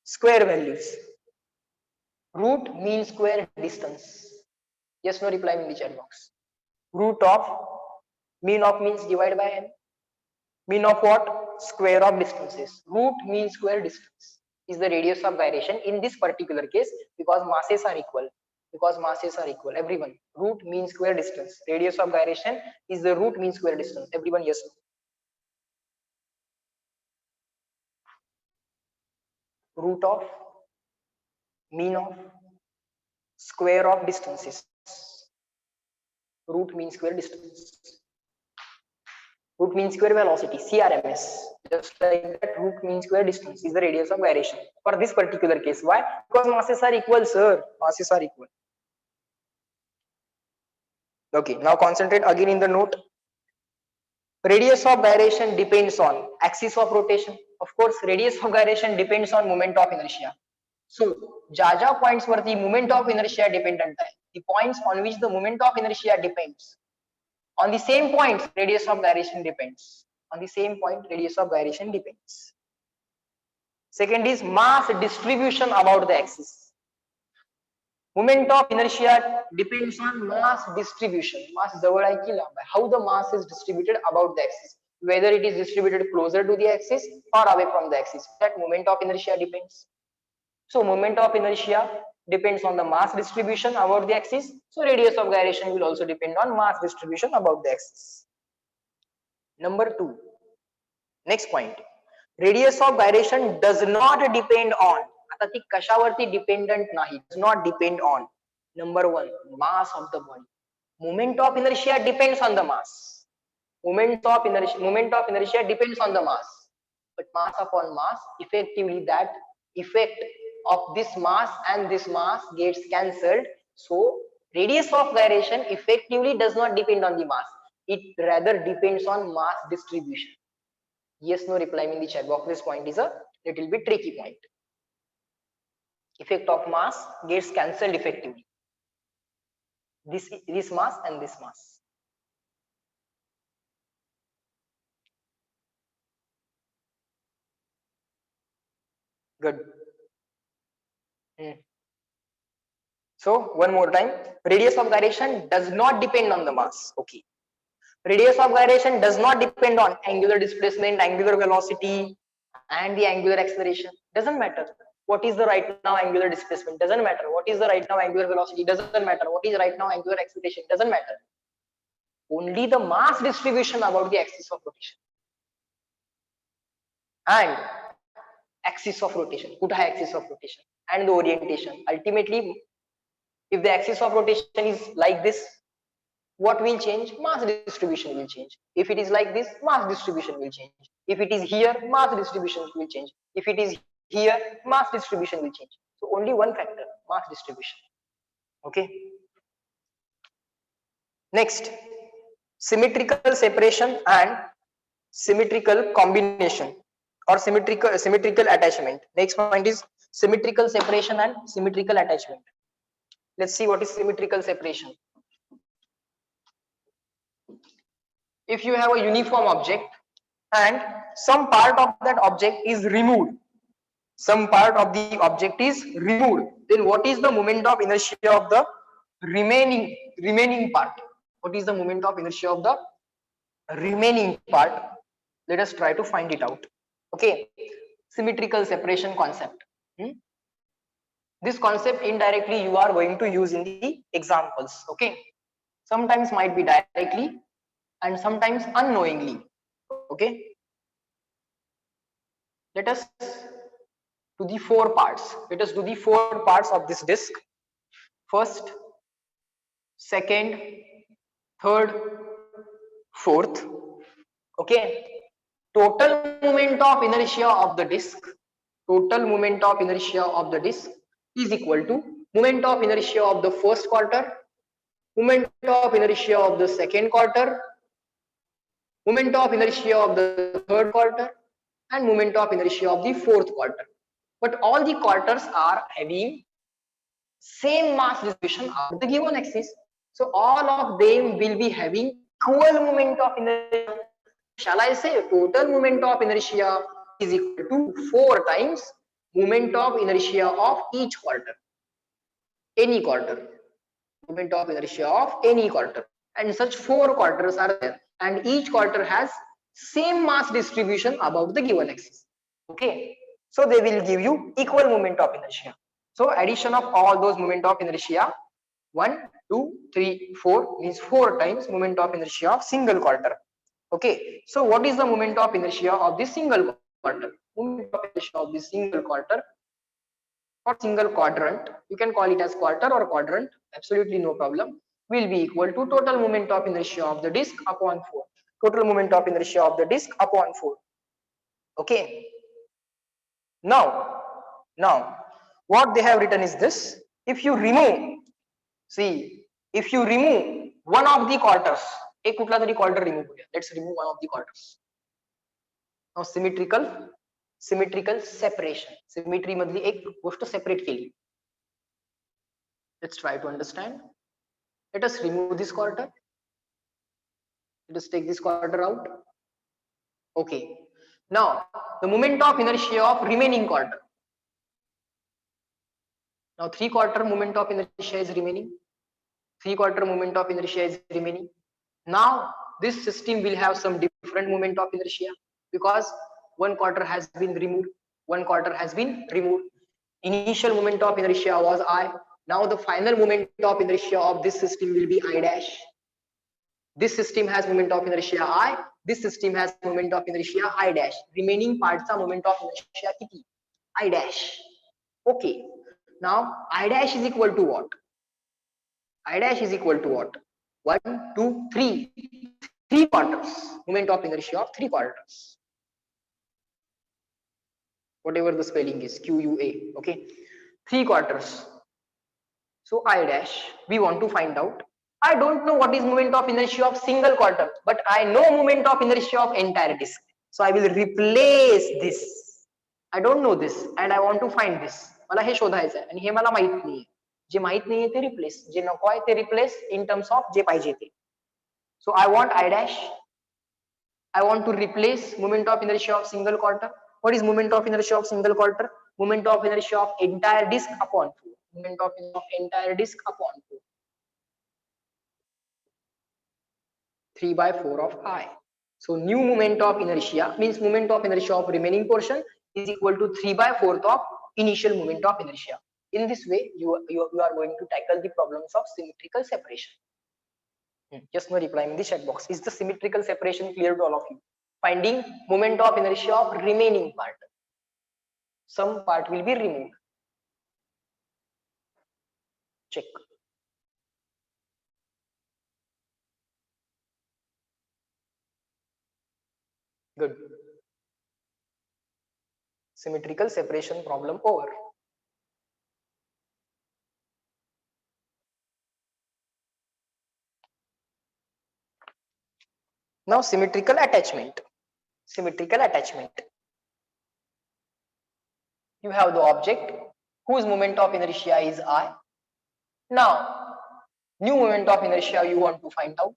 square values. Root mean square distance. Yes, no reply in the chat box. Root of mean of means divided by n. Mean of what? Square of distances. Root mean square distance is the radius of gyration in this particular case because masses are equal. Because masses are equal, everyone. Root mean square distance. Radius of gyration is the root mean square distance. Everyone, yes. Root of mean of square of distances. Root mean square distance. Root mean square velocity, CRMS. Just like that, root mean square distance is the radius of gyration for this particular case. Why? Because masses are equal, sir. Masses are equal. Okay, now concentrate again in the note. Radius of gyration depends on axis of rotation. Of course, radius of gyration depends on moment of inertia. So, ज्या points वरती moment of inertia dependent आहे, the points on which the moment of inertia depends. On the same point, radius of gyration depends. On the same point, radius of gyration depends. Second is mass distribution about the axis. Moment of inertia depends on mass distribution. Mass जवळ आहे की लांब आहे. How the mass is distributed about the axis. Whether it is distributed closer to the axis or away from the axis. That moment of inertia depends. So moment of inertia depends on the mass distribution about the axis. So radius of gyration will also depend on mass distribution about the axis. Number 2. Next point. Radius of gyration does not depend on. आता ती कशावरती dependent नाही. Does not depend on. Number 1. Mass of the body. Moment of inertia depends on the mass. Moment of inertia depends on the mass. But mass upon mass, effectively that effect of this mass and this mass gets cancelled. So radius of gyration effectively does not depend on the mass. It rather depends on mass distribution. Yes, no reply in the chat box. This point is a little bit tricky point. Effect of mass gets cancelled effectively. This mass and this mass. Good. So one more time, radius of gyration does not depend on the mass. Okay. Radius of gyration does not depend on angular displacement, angular velocity, and the angular acceleration. Doesn't matter. What is the right now angular displacement? Doesn't matter. What is the right now angular velocity? Doesn't matter. What is right now angular acceleration? Doesn't matter. Only the mass distribution about the axis of rotation. And axis of rotation. Kuta axis of rotation. And the orientation. Ultimately, if the axis of rotation is like this, what will change? Mass distribution will change. If it is like this, mass distribution will change. If it is here, mass distribution will change. If it is here, mass distribution will change. So only one factor, mass distribution. Okay. Next, symmetrical separation and symmetrical combination or symmetrical attachment. Next point is symmetrical separation and symmetrical attachment. Let's see what is symmetrical separation. If you have a uniform object and some part of that object is removed, some part of the object is removed, then what is the moment of inertia of the remaining part? What is the moment of inertia of the remaining part? Let us try to find it out. Okay, symmetrical separation concept. This concept indirectly you are going to use in the examples. Okay, sometimes might be directly and sometimes unknowingly. Okay, let us do the 4 parts. Let us do the 4 parts of this disk. First, second, third, fourth. Okay, total moment of inertia of the disk, total moment of inertia of the disk is equal to moment of inertia of the first quarter, moment of inertia of the second quarter, moment of inertia of the third quarter, and moment of inertia of the fourth quarter. But all the quarters are having same mass distribution of the given axis. So all of them will be having equal moment of inertia. Shall I say total moment of inertia is equal to 4 times moment of inertia of each quarter, any quarter, moment of inertia of any quarter, and such 4 quarters are there, and each quarter has same mass distribution about the given axis. Okay, so they will give you equal moment of inertia. So addition of all those moment of inertia, 1 2 3 4 means 4 times moment of inertia of single quarter. Okay, so what is the moment of inertia of this single quarter? Moment of inertia of this single quarter or single quadrant, you can call it as quarter or quadrant, absolutely no problem, will be equal to total moment of inertia of the disk upon 4. Total moment of inertia of the disk upon 4. Okay, now what they have written is this: if you remove, see, if you remove one of the quarters, एक कुठला तरी quarter remove करूया, let's remove one of the quarters. Now symmetrical separation, symmetry मधली एक गोष्ट separate केली. Let's try to understand. Let us remove this quarter. Let us take this quarter out. Okay, now the moment of inertia of remaining quarter. Now 3 quarter moment of inertia is remaining. 3 quarter moment of inertia is remaining. Now this system will have some different moment of inertia because one quarter has been removed. One quarter has been removed. Initial moment of inertia was I. Now the final moment of inertia of this system will be I dash. This system has moment of inertia I. This system has moment of inertia I dash. Remaining parts are moment of inertia kiti? I dash. Okay. Now I dash is equal to what? I dash is equal to what? 1, 2, 3. 3 quarters. Moment of inertia of 3 quarters. Whatever the spelling is, QUA. Okay. 3 quarters. So I dash, we want to find out. I don't know what is moment of inertia of single quarter, but I know moment of inertia of entire disk. So I will replace this. I don't know this and I want to find this. मला हे शोधायचं आहे आणि हे मला माहित नाहीये. जे माहित नाहीये ते रिप्लेस, जे नको आहे ते रिप्लेस इन टर्म्स ऑफ जे पाहिजे ते. So I want I dash. I want to replace moment of inertia of single quarter. What is moment of inertia of single quarter? Moment of inertia of entire disk upon 4. Moment of entire disk upon 4. 3 by 4 of I. So new moment of inertia means moment of inertia of remaining portion is equal to 3 by 4th of initial moment of inertia. In this way, you are going to tackle the problems of symmetrical separation. Just no reply in the chat box. Is the symmetrical separation clear to all of you? Finding moment of inertia of remaining part. Some part will be removed. Check. Good. Symmetrical separation problem over. Now symmetrical attachment. Symmetrical attachment. You have the object whose moment of inertia is I. Now, new moment of inertia you want to find out.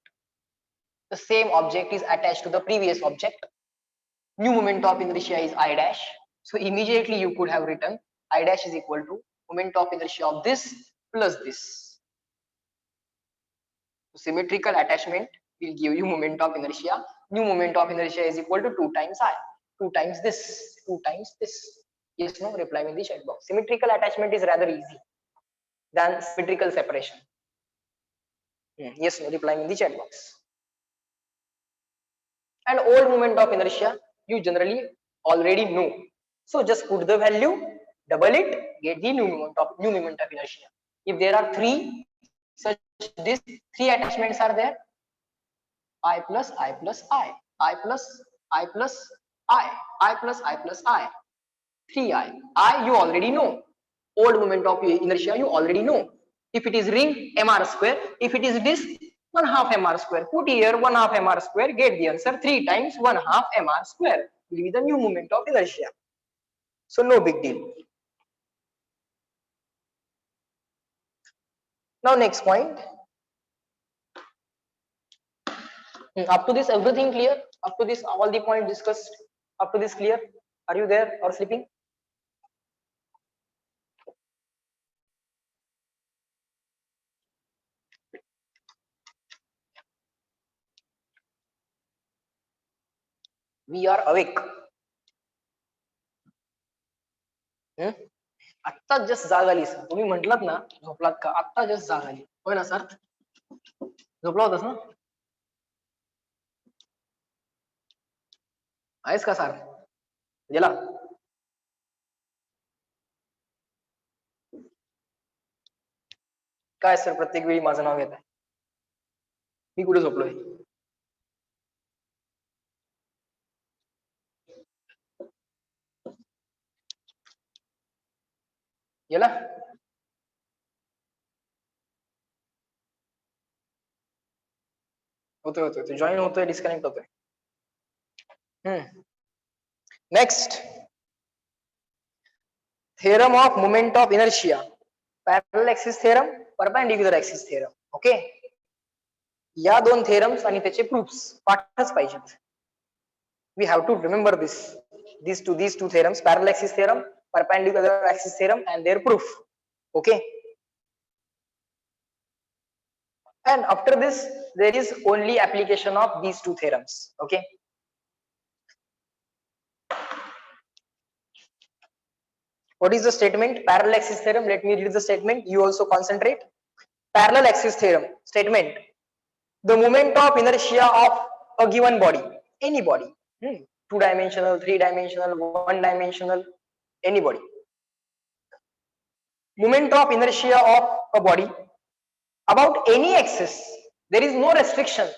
The same object is attached to the previous object. New moment of inertia is I dash. So immediately you could have written I dash is equal to moment of inertia of this plus this. So symmetrical attachment will give you moment of inertia. New moment of inertia is equal to 2 times I. 2 times this. 2 times this. Yes, no, reply in the chat box. Symmetrical attachment is rather easy than symmetrical separation. Yes, no, reply in the chat box. And old moment of inertia you generally already know. So just put the value, double it, get the new moment of inertia. If there are 3 such these 3 attachments are there, I plus I plus I plus I plus I plus I plus I. 3I. I you already know. Old moment of inertia you already know. If it is ring, mr square. If it is disk, 1/2 mr square. Put here 1/2 mr square. Get the answer 3 times 1/2 mr square. will be the new moment of inertia. So no big deal. Now next point. Up to this, everything clear? Up to this, all the points discussed. Up to this, clear? Are you there or sleeping? We are awake. आत्ता just जाग आली sir. तुम्ही म्हटलात ना झोपलात का, आत्ता just जाग आली. होय ना सर? झोपला होतास ना? आहेस का सर? गेला? काय सर प्रत्येक वेळी माझं नाव घेत आहे? मी कुठे झोपलोय? गेला? होतोय जॉईन होतोय, डिस्कनेक्ट होतोय. Next, theorem of moment of inertia, parallel axis theorem, perpendicular axis theorem. Okay, या दोन थेरम्स आणि त्याचे प्रूफ्स पाठच पाहिजेत. We have to remember these two theorems, parallel axis theorem, perpendicular axis theorem, and their proof. Okay, and after this there is only application of these two theorems. Okay, what is the statement? Parallel axis theorem. Let me read the statement, you also concentrate. Parallel axis theorem statement: the moment of inertia of a given body, any body, 2-dimensional, 3-dimensional, 1-dimensional, any body, moment of inertia of a body about any axis, there is no restriction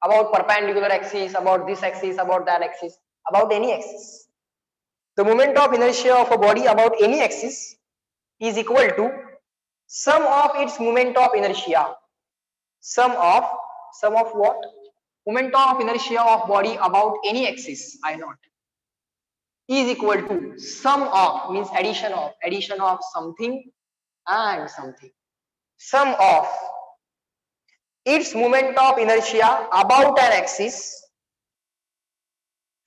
about perpendicular axis, about this axis, about that axis, about any axis. The moment of inertia of a body about any axis is equal to sum of its moment of inertia. Sum of what? Moment of inertia of body about any axis, I naught, is equal to sum of, means addition of something and something. Sum of its moment of inertia about an axis.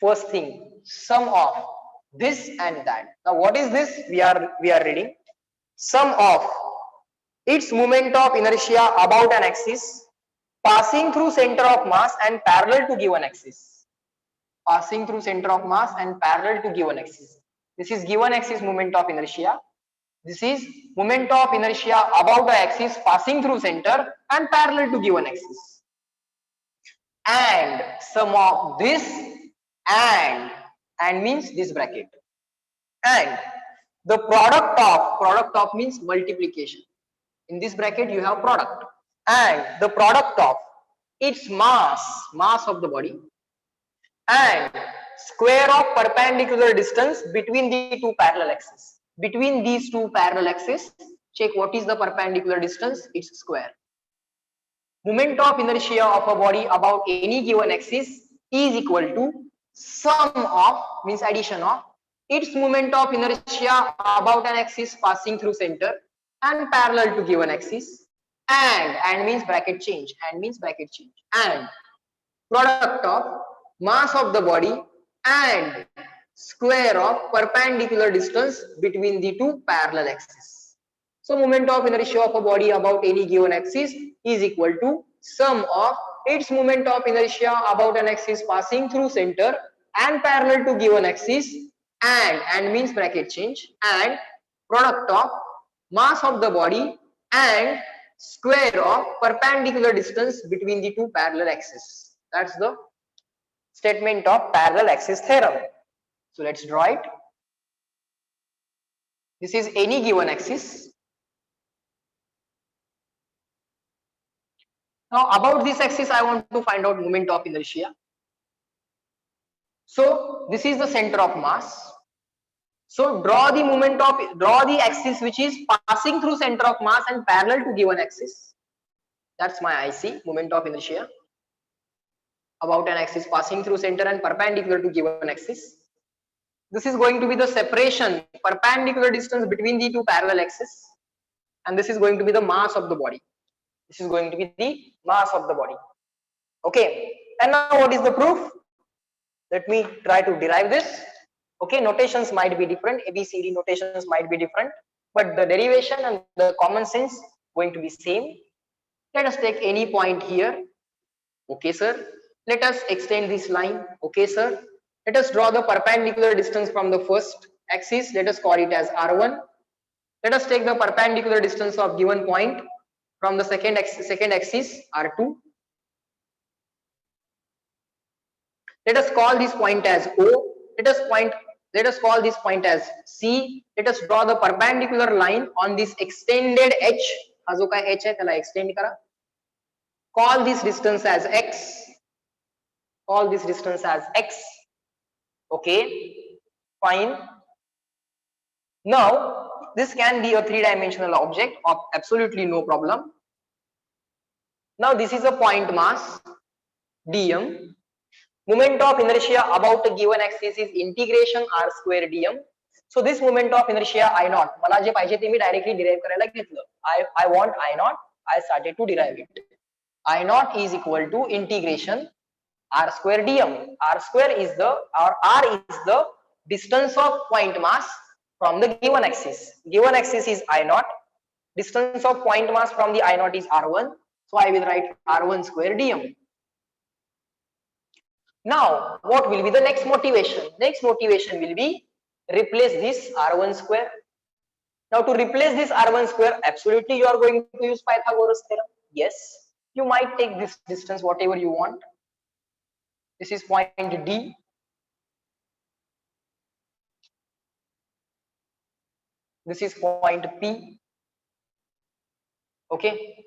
First thing, sum of this and that. Now what is this? We are reading sum of its moment of inertia about an axis passing through center of mass and parallel to given axis. Passing through center of mass and parallel to given axis. This is given axis moment of inertia. This is moment of inertia about the axis passing through center and parallel to given axis. And sum of this and means this bracket, and the product of means multiplication. In this bracket you have product, and the product of its mass of the body and square of perpendicular distance between the two parallel axes. Between these two parallel axes, check what is the perpendicular distance, its square. Moment of inertia of a body about any given axis is equal to sum of, means addition of, its moment of inertia about an axis passing through center and parallel to given axis, and means bracket change, and product of mass of the body and square of perpendicular distance between the two parallel axes. So moment of inertia of a body about any given axis is equal to sum of its moment of inertia about an axis passing through center and parallel to given axis, and means bracket change, and product of mass of the body and square of perpendicular distance between the two parallel axes. That's the statement of parallel axis theorem. So let's draw it. This is any given axis. Now about this axis I want to find out moment of inertia. So this is the center of mass. So draw the axis which is passing through center of mass and parallel to given axis. That's my IC, moment of inertia. about an axis passing through center and perpendicular to given axis. This is going to be the separation, perpendicular distance between the two parallel axes, and this is going to be the mass of the body. This is going to be the mass of the body. Okay, and now what is the proof? Let me try to derive this. Okay, notations might be different, ABCD notations might be different, but the derivation and the common sense going to be same. Let us take any point here. Okay, sir. Let us extend this line. Okay, sir. Let us draw the perpendicular distance from the first axis. Let us call it as R1. Let us take the perpendicular distance of given point from the second axis R2. Let us call this point as O. Let us call this point as C. Let us draw the perpendicular line on this extended H. हा जो काय H है त्याला extend करा. Call this distance as X. Call this distance as X. Okay, fine. Now this can be a three-dimensional object of absolutely no problem. Now this is a point mass dm. Moment of inertia about a given axis is integration r square dm. So this moment of inertia I naught, मला जे पाहिजे ते मी directly derive करायला घेतलं. I want I naught. I started to derive it. I naught is equal to integration r square dm. R square is the, or r is the distance of point mass from the given axis. Given axis is I naught. Distance of point mass from the I naught is r1. So I will write r1 square dm. Now, what will be the next motivation? Next motivation will be replace this r1 square. Now, to replace this r1 square, absolutely you are going to use Pythagoras theorem. Yes, you might take this distance whatever you want. This is point D. This is point P. Okay.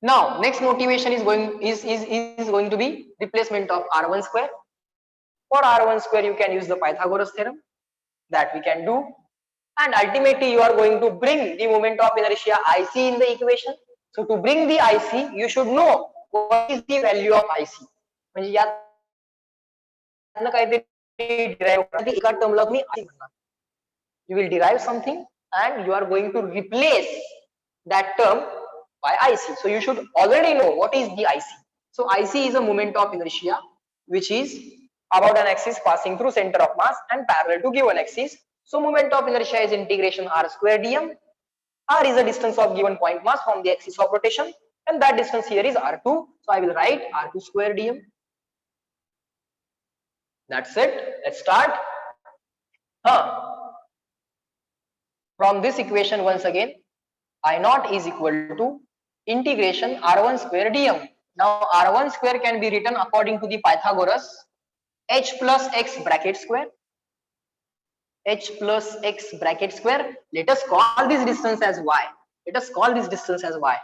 Now, next motivation is going to be replacement of r1 square. For r1 square, you can use the Pythagoras theorem. That we can do. And ultimately, you are going to bring the moment of inertia IC in the equation. So, to bring the IC, you should know what is the value of IC. म्हणजे यातनं काहीतरी derive करणार, एका term ला तुम्ही IC म्हणणार. You will derive something and you are going to replace that term by IC. So you should already know what is the IC. So IC is a moment of inertia which is about an axis passing through center of mass and parallel to given axis. So moment of inertia is integration r square dm. R is the distance of given point mass from the axis of rotation, and that distance here is r2. So I will write r2 square dm. That's it. Let's start. From this equation once again, I naught is equal to integration r1 square dm. Now r1 square can be written according to the Pythagoras, h plus x bracket square. H plus x bracket square. Let us call this distance as y. Let us call this distance as y.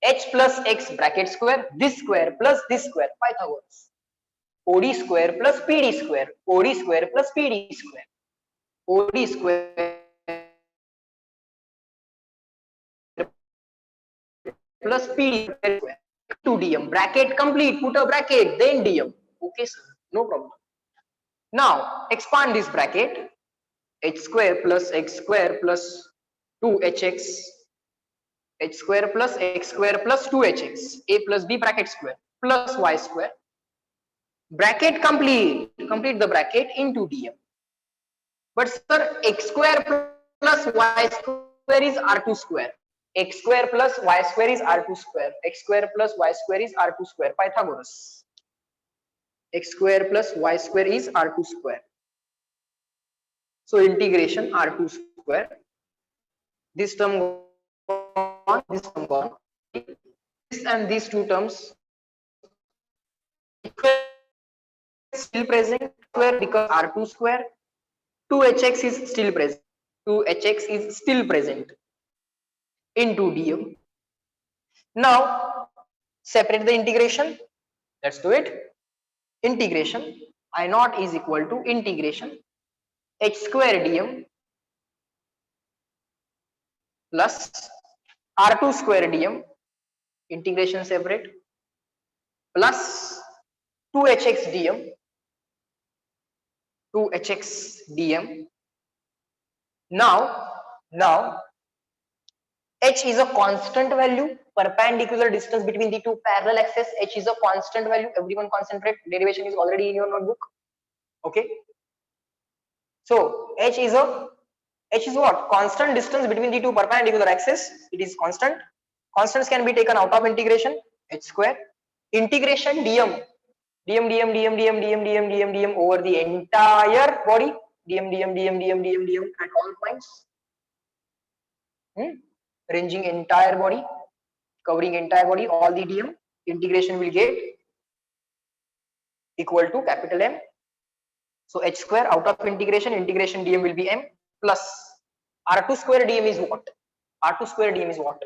H plus x bracket square. This square plus this square. Pythagoras. OD square plus PD square. OD square plus PD square. OD square plus PD square to dm. Bracket complete. Put a bracket, then dm. Okay, sir. No problem. Now expand this bracket. H square plus x square plus 2hx. H square plus x square plus 2hx. A plus b bracket square plus y square. Bracket complete. Complete the bracket into dm. But sir, x square plus y square is r2 square. X square plus y square is r2 square. X square plus y square is r2 square. Pythagoras. X square plus y square is r2 square. So integration r2 square. This term gone, this term gone. This and these two terms still present square because r2 square. 2hx is still present. 2hx is still present into dm. Now separate the integration. Let's do it. Integration I naught is equal to integration h square dm plus r2 square dm. Integration separate plus 2hx dm, 2hx dm. Now h is a constant value, perpendicular distance between the two parallel axes. H is a constant value. Everyone concentrate, derivation is already in your notebook. Okay, so h is what? Constant distance between the two perpendicular axes. It is constant. Constants can be taken out of integration, h square. Integration dm over the entire body, dm at all points, ranging entire body, covering entire body, all the dm. Integration will get equal to capital M. So h square out of integration dm will be M plus r2 square dm is what? R2 square dm is what?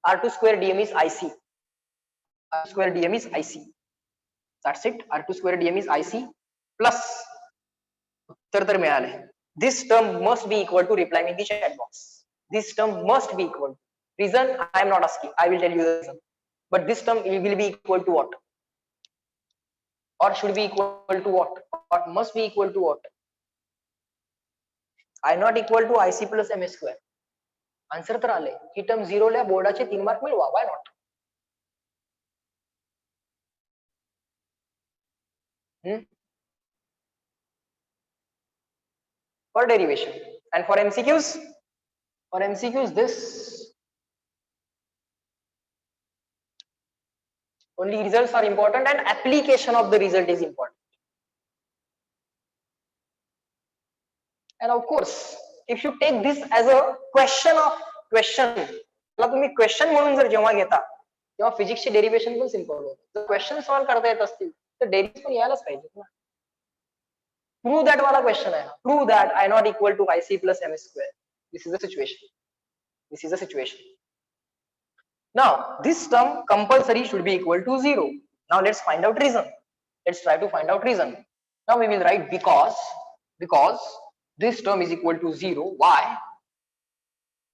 R2 square dm is IC. R2 square dm is IC. That's it. R2 square dm is IC plus this term must be equal to, reply me in the chat box. This term must be equal. Reason I am not asking. I will tell you the reason. But this term will be equal to what? Or should be equal to what? Or must be equal to what? I not equal to IC plus M square. Answer तर आले. ही term 0 ला बोर्डाचे 3 mark मिळवा. Why not? For derivation and for MCQs, this only results are important and application of the result is important. And of course, if you take this as a question, तुम्ही question म्हणून जर जेव्हा घेता तेव्हा फिजिक्सचे derivation पण simple होतं. जर question solve करता येत असतील तर डेरिव्हेशन पण यायलाच पाहिजे ना. Prove that वाला क्वेश्चन आहे. Prove that I not equal to IC plus M square. This is the situation. Now this term compulsory should be equal to 0. Now let's find out reason. Let's try to find out reason. Now we will write because this term is equal to 0. Why?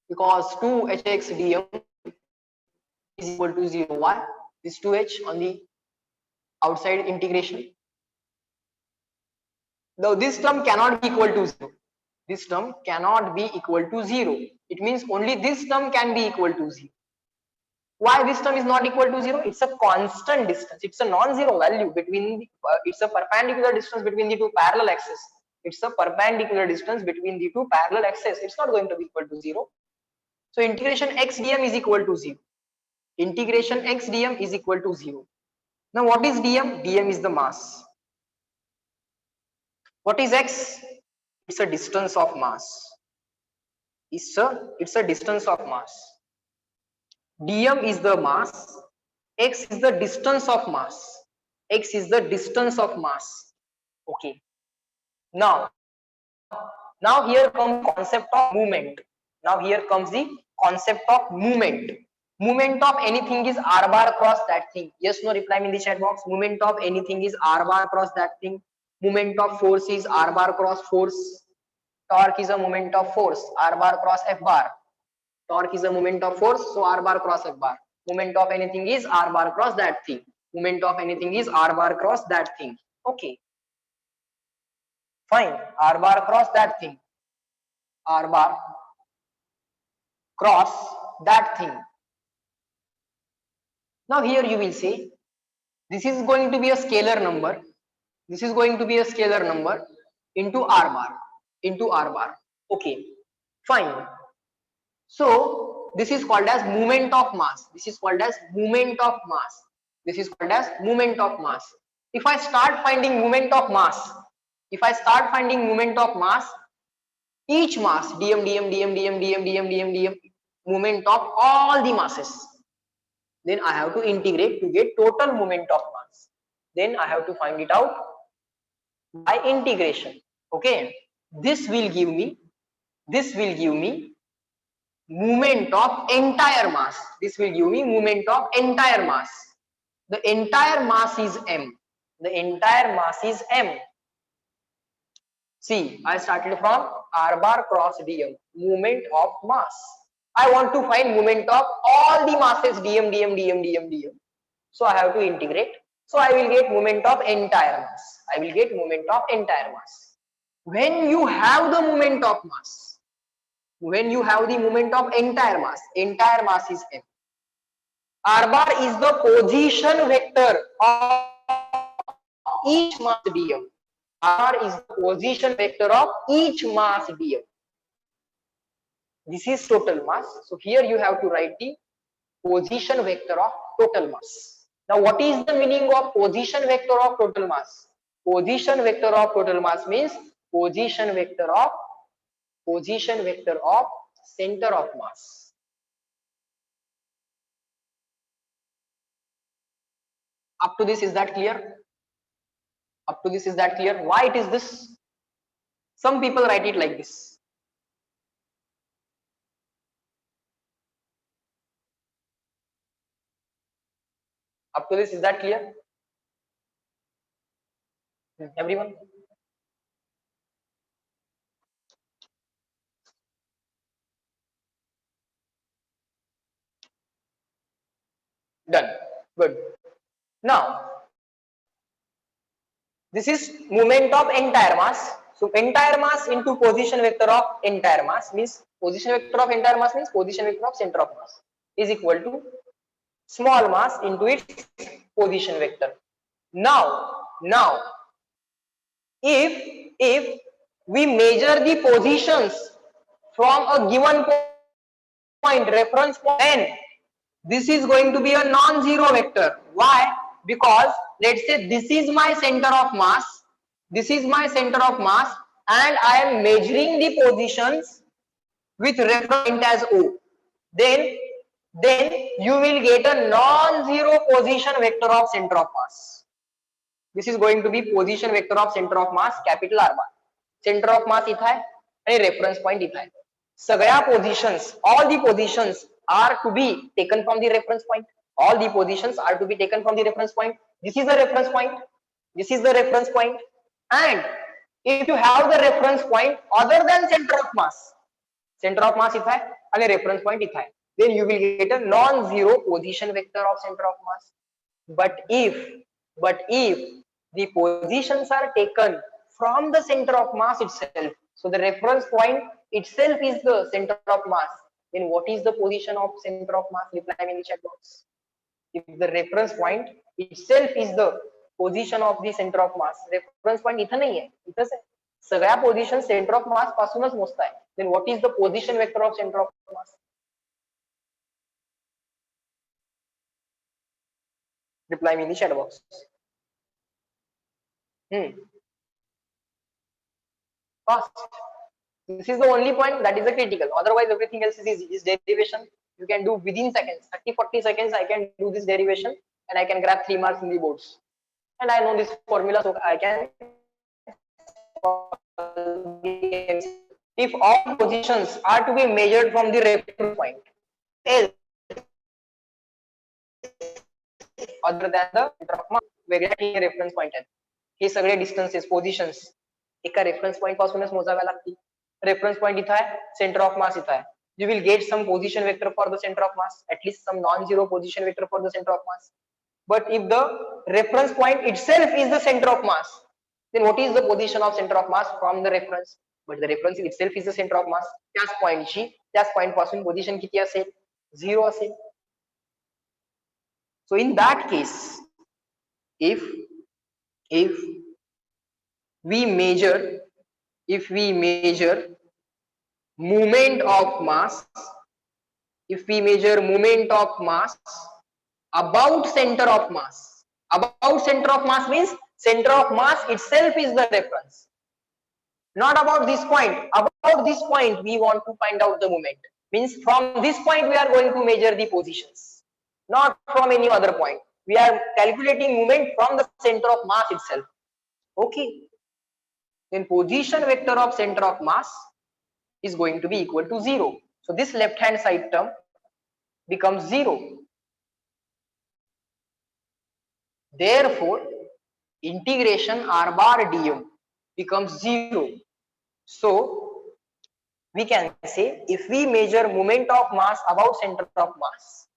Because 2hx dm is equal to 0. Why? This 2h on the outside integration. Now this term cannot be equal to 0. This term cannot be equal to 0. It means only this term can be equal to 0. Why this term is not equal to 0? It's a constant distance. It's a non-zero value between the, it's a perpendicular distance between the two parallel axes. It's a perpendicular distance between the two parallel axes. It's not going to be equal to 0. So integration x dm is equal to 0. Integration x dm is equal to 0. Now what is dm? Dm is the mass. What is x? It's a distance of mass. It's a distance of mass. Dm is the mass, x is the distance of mass. X is the distance of mass. Okay. Now here comes concept of movement. Now here comes the concept of movement. Movement of anything is r bar cross that thing. Yes, no, reply me in the chat box. Movement of anything is r bar cross that thing. Moment of force is r bar cross force. Torque is a moment of force, r bar cross f bar. Torque is a moment of force, so r bar cross f bar. Moment of anything is r bar cross that thing. Moment of anything is r bar cross that thing. Okay. Fine. R bar cross that thing. R bar cross that thing. Now here you will say this is going to be a scalar number. This is going to be a scalar number into r bar. Okay. Fine. So this is called as moment of mass. This is called as moment of mass. This is called as moment of mass. If I start finding moment of mass, each mass dm, moment of all the masses, then I have to integrate to get total moment of mass. Then I have to find it out by integration. Okay, this will give me movement of entire mass. This will give me movement of entire mass. The entire mass is m. See, I started from r bar cross dm, movement of mass. I want to find movement of all the masses dm. So I have to integrate. So I will get moment of entire mass. I will get moment of entire mass. When you have the moment of mass, when you have the moment of entire mass is m. R bar is the position vector of each mass dm. R is the position vector of each mass dm. This is total mass. So here you have to write the position vector of total mass. Now what is the meaning of position vector of total mass? Position vector of total mass means position vector of center of mass. Up to this, is that clear? Up to this, is that clear? Why it is this? Some people write it like this. Up to this, is that clear? Everyone? Done. Good. Now, this is moment of entire mass. So entire mass into position vector of entire mass means position vector of entire mass means position vector of center of mass is equal to small mass into its position vector. Now if we measure the positions from a given point, reference point, then this is going to be a non-zero vector. Why? Because let's say this is my center of mass, this is my center of mass, and I am measuring the positions with reference point as O. Then you will get a non-zero position vector of center of mass. This is going to be position vector of center of mass, capital R bar. Center of mass इथं आहे आणि reference point इथं आहे. सगळ्या positions, all the positions are to be taken from the reference point. All the positions are to be taken from the reference point. This is the reference point. This is the reference point. And if you have the reference point other than center of mass इथं आहे आणि reference point इथं आहे, then you will get a non-zero position vector of center of mass. But if the positions are taken from the center of mass itself, so the reference point itself is the center of mass, then what is the position of center of mass? Reply me in the chat box. If the reference point itself is the position of the center of mass, reference point इथं नाही आहे, इथंच आहे, सगळ्या position centre of mass पासूनच मोजताय, then what is the position vector of center of mass? Reply me in the chat box. Fast. This is the only point that is the critical. Otherwise, everything else is easy. This derivation you can do within seconds. 30-40 seconds, I can do this derivation and I can grab 3 marks in the boards. And I know this formula, so I can. If all positions are to be measured from the reference point, else other than the वेगळ्या reference point आहेत, हे सगळे distances, positions एका reference point पासूनच मोजाव्या लागतील. Reference point इथं आहे, center of mass इथं आहे. You will get some position vector for the center of mass, at least some non-zero position vector for the center of mass. But if the reference point itself is the center of mass, then what is the position of center of mass from the reference? But the reference itself is the center of mass. त्याच point पासून position किती असेल? 0 असेल. So in that case, if we measure movement of mass, about center of mass, means center of mass itself is the reference, not about this point. About this point we want to find out the moment, means from this point we are going to measure the positions, not from any other point. We are calculating moment from the center of mass itself. Okay, then position vector of center of mass is going to be equal to 0. So this left hand side term becomes 0. Therefore integration r bar dm becomes 0. So we can say if we measure moment of mass about center of mass,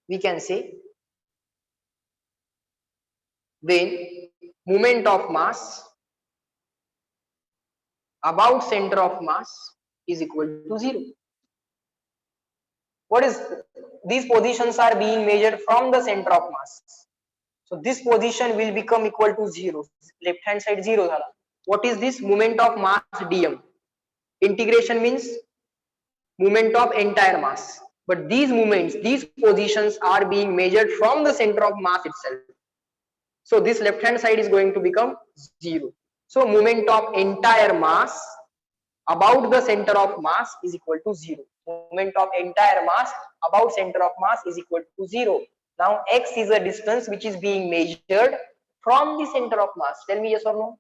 we can say then moment of mass about center of mass is equal to 0. What is, these positions are being measured from the center of mass, so this position will become equal to 0. Left hand side 0 झाला. What is this? Moment of mass dm. Integration means moment of entire mass, but these moments, these positions are being measured from the center of mass itself, so this left hand side is going to become 0. So moment of entire mass about the center of mass is equal to 0. Moment of entire mass about center of mass is equal to 0. Now x is a distance which is being measured from the center of mass. Tell me yes or no.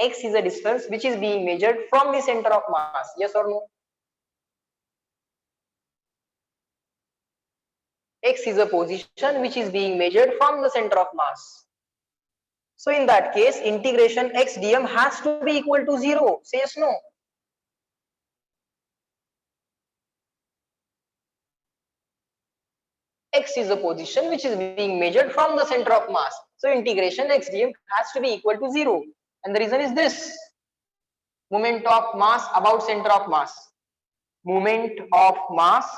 X is a distance which is being measured from the center of mass. Yes or no. X is a position which is being measured from the center of mass. So in that case, integration x dm has to be equal to 0. Say yes, no. X is a position which is being measured from the center of mass. So integration x dm has to be equal to 0. And the reason is this. Moment of mass about center of mass. Moment of mass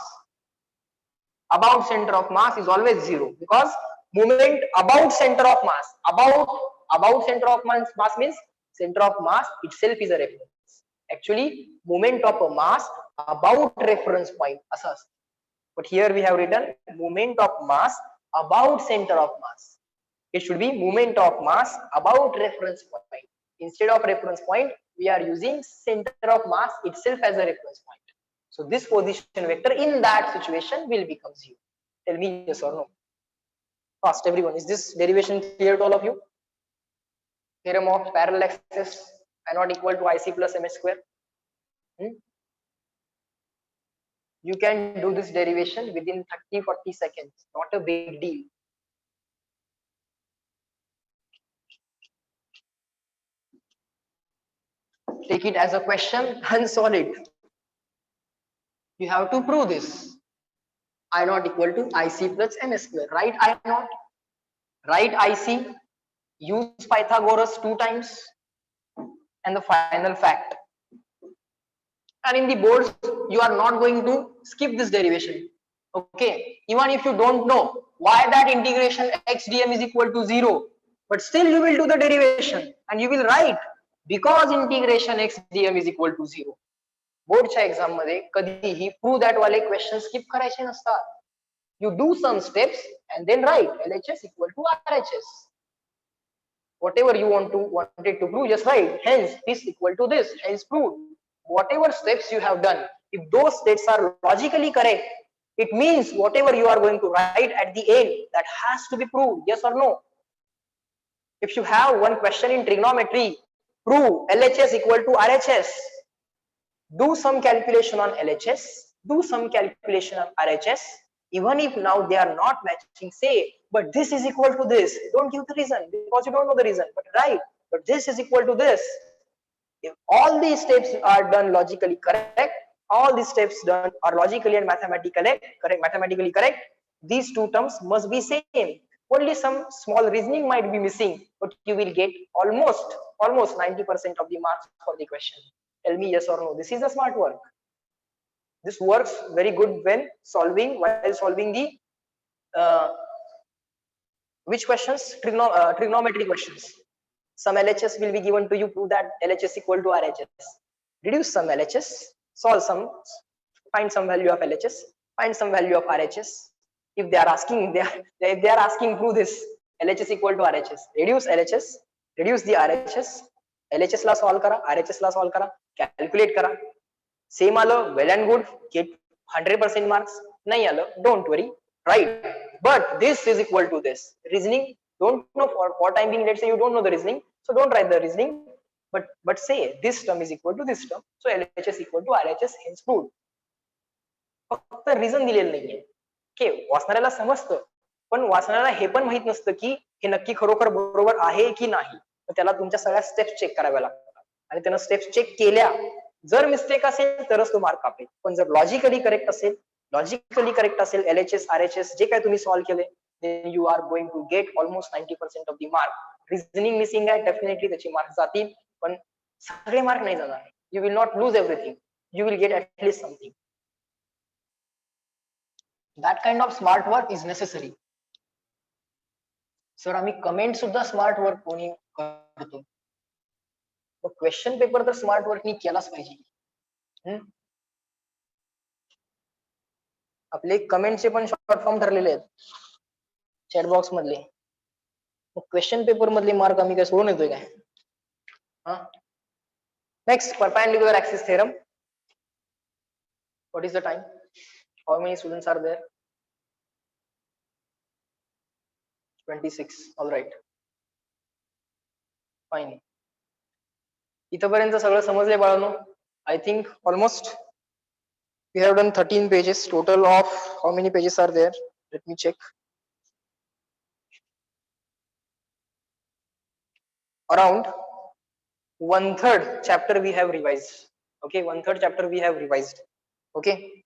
about center of mass is always 0, because moment about center of mass, about center of mass means center of mass itself is a reference. Actually moment of a mass about reference point asa asतं. But here we have written moment of mass about center of mass. It should be moment of mass about reference point. Instead of reference point, we are using center of mass itself as a reference point. So this position vector in that situation will become 0. Tell me yes or no. Fast everyone. Is this derivation clear to all of you? Theorem of parallel axis I not equal to IC plus MS square. You can do this derivation within 30-40 seconds. Not a big deal. Take it as a question and solve it. You have to prove this. I naught equal to IC plus MS square. Write I naught. Write IC. Use Pythagoras 2 times. And the final fact. And in the boards, you are not going to skip this derivation. Okay. Even if you don't know why that integration x dm is equal to 0, but still you will do the derivation and you will write because integration x dm is equal to 0. बोर्डच्या exam मध्ये कधीही prove that वाले question skip करायचे नसतात. You do some steps and then write LHS equal to RHS. Whatever you wanted to prove, just write hence this equal to this, hence proved. Whatever steps you have done, if those steps are logically correct, it means whatever you are going to write at the end, that has to be proved. Yes or no? If you have one question in trigonometry, prove LHS equal to RHS. Do some calculation on LHS, do some calculation on RHS, even if now they are not matching, say, but this is equal to this. Don't give the reason because you don't know the reason, but right, but this is equal to this. If all these steps are done logically correct, all these steps done are logically and mathematically correct, these two terms must be same. Only some small reasoning might be missing, but you will get almost 90% of the marks for the question. Tell me yes or no. This is the smart work. This works very good when while solving the which questions? Trigonometry questions. Some LHS will be given to you. Prove that LHS equal to RHS. Reduce some LHS. Solve some. Find some value of LHS. Find some value of RHS. If they are asking, prove this LHS equal to RHS. Reduce LHS. Reduce the RHS. LHS ला solve करा, RHS ला solve करा, calculate करा. Same आलं, well and good, get 100% marks. नहीं आलं, don't worry, right? But this is equal to this. Reasoning, don't know for time being. Let's say you don't know the reasoning, so don't write the reasoning. But say this term is equal to this term, so LHS equal to RHS, hence proved. फक्त reason दिलेलं नाहीये. Okay, वाचणाऱ्याला समजतं, पण वाचणाऱ्याला हे पण माहित नसतं की हे नक्की खरोखर बरोबर आहे की नाही. त्याला तुमच्या सगळ्या स्टेप्स चेक कराव्या लागतात आणि त्यानं स्टेप्स चेक केल्या, जर मिस्टेक असेल तरच तो मार्क कापेल. पण जर लॉजिकली करेक्ट असेल LHS RHS जे काय तुम्ही सॉल्व्ह केले then you are going to get almost 90% of the mark. Reasoning missing आहे, definitely त्याचे मार्क जातील, पण सगळे मार्क नाही जाणार. You will not lose everything. You will get at least something. That kind of smart work is necessary. Sir आम्ही comment सुद्धा smart work कोणी करतो, क्वेश्चन पेपर तर स्मार्ट वर्कनी केलाच पाहिजे. आपले कमेंटचे पण शॉर्ट फॉर्म ठरलेले आहेत चॅट बॉक्स मधले, क्वेश्चन पेपर मधले मार्क आम्ही काय सोडून येतोय काय? Next, perpendicular axis theorem. What is the time? How many students are there? 26. All right. Fine. इथपर्यंत सगळं समजले बाळांनो? I think almost we have done 13 pages. Total of how many pages are there? Let me check. Around 1/3 chapter we have revised. Okay, 1/3 chapter we have revised. Okay,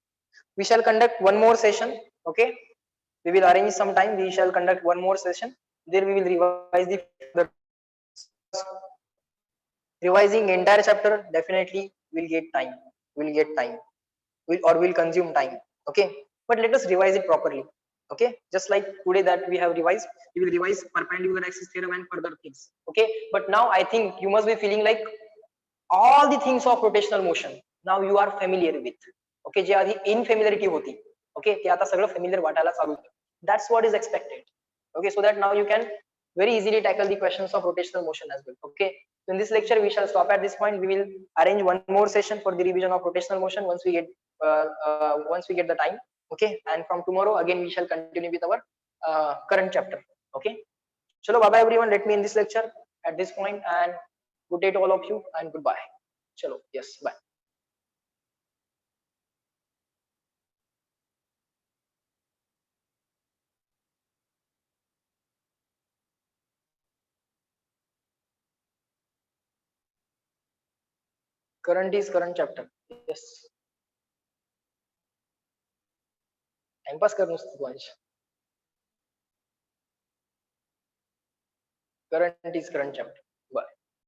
we shall conduct one more session. Okay, we will arrange some time. We shall conduct one more session. There we will revise the revising entire chapter. Definitely will get time. Will consume time. Okay, but let us revise it properly. Okay, just like today that we have revised, we will revise perpendicular axis theorem and further things. Okay, but now I think you must be feeling like all the things of rotational motion now you are familiar with. Okay, जे आधी infamiliarity होती, okay, ते आता सगळं familiar वाटायला चालू झालं. That's what is expected. Okay, so that now you can very easily tackle the questions of rotational motion as well. Okay, so in this lecture we shall stop at this point. We will arrange one more session for the revision of rotational motion once we get the time. Okay, and from tomorrow again we shall continue with our current chapter. Okay, chalo, bye bye everyone. Let me end this lecture at this point, and good day to all of you, and goodbye. Chalo, yes, bye. Current is current chapter. Yes. Time pass कर नुसतं तू आज. Current is current chapter.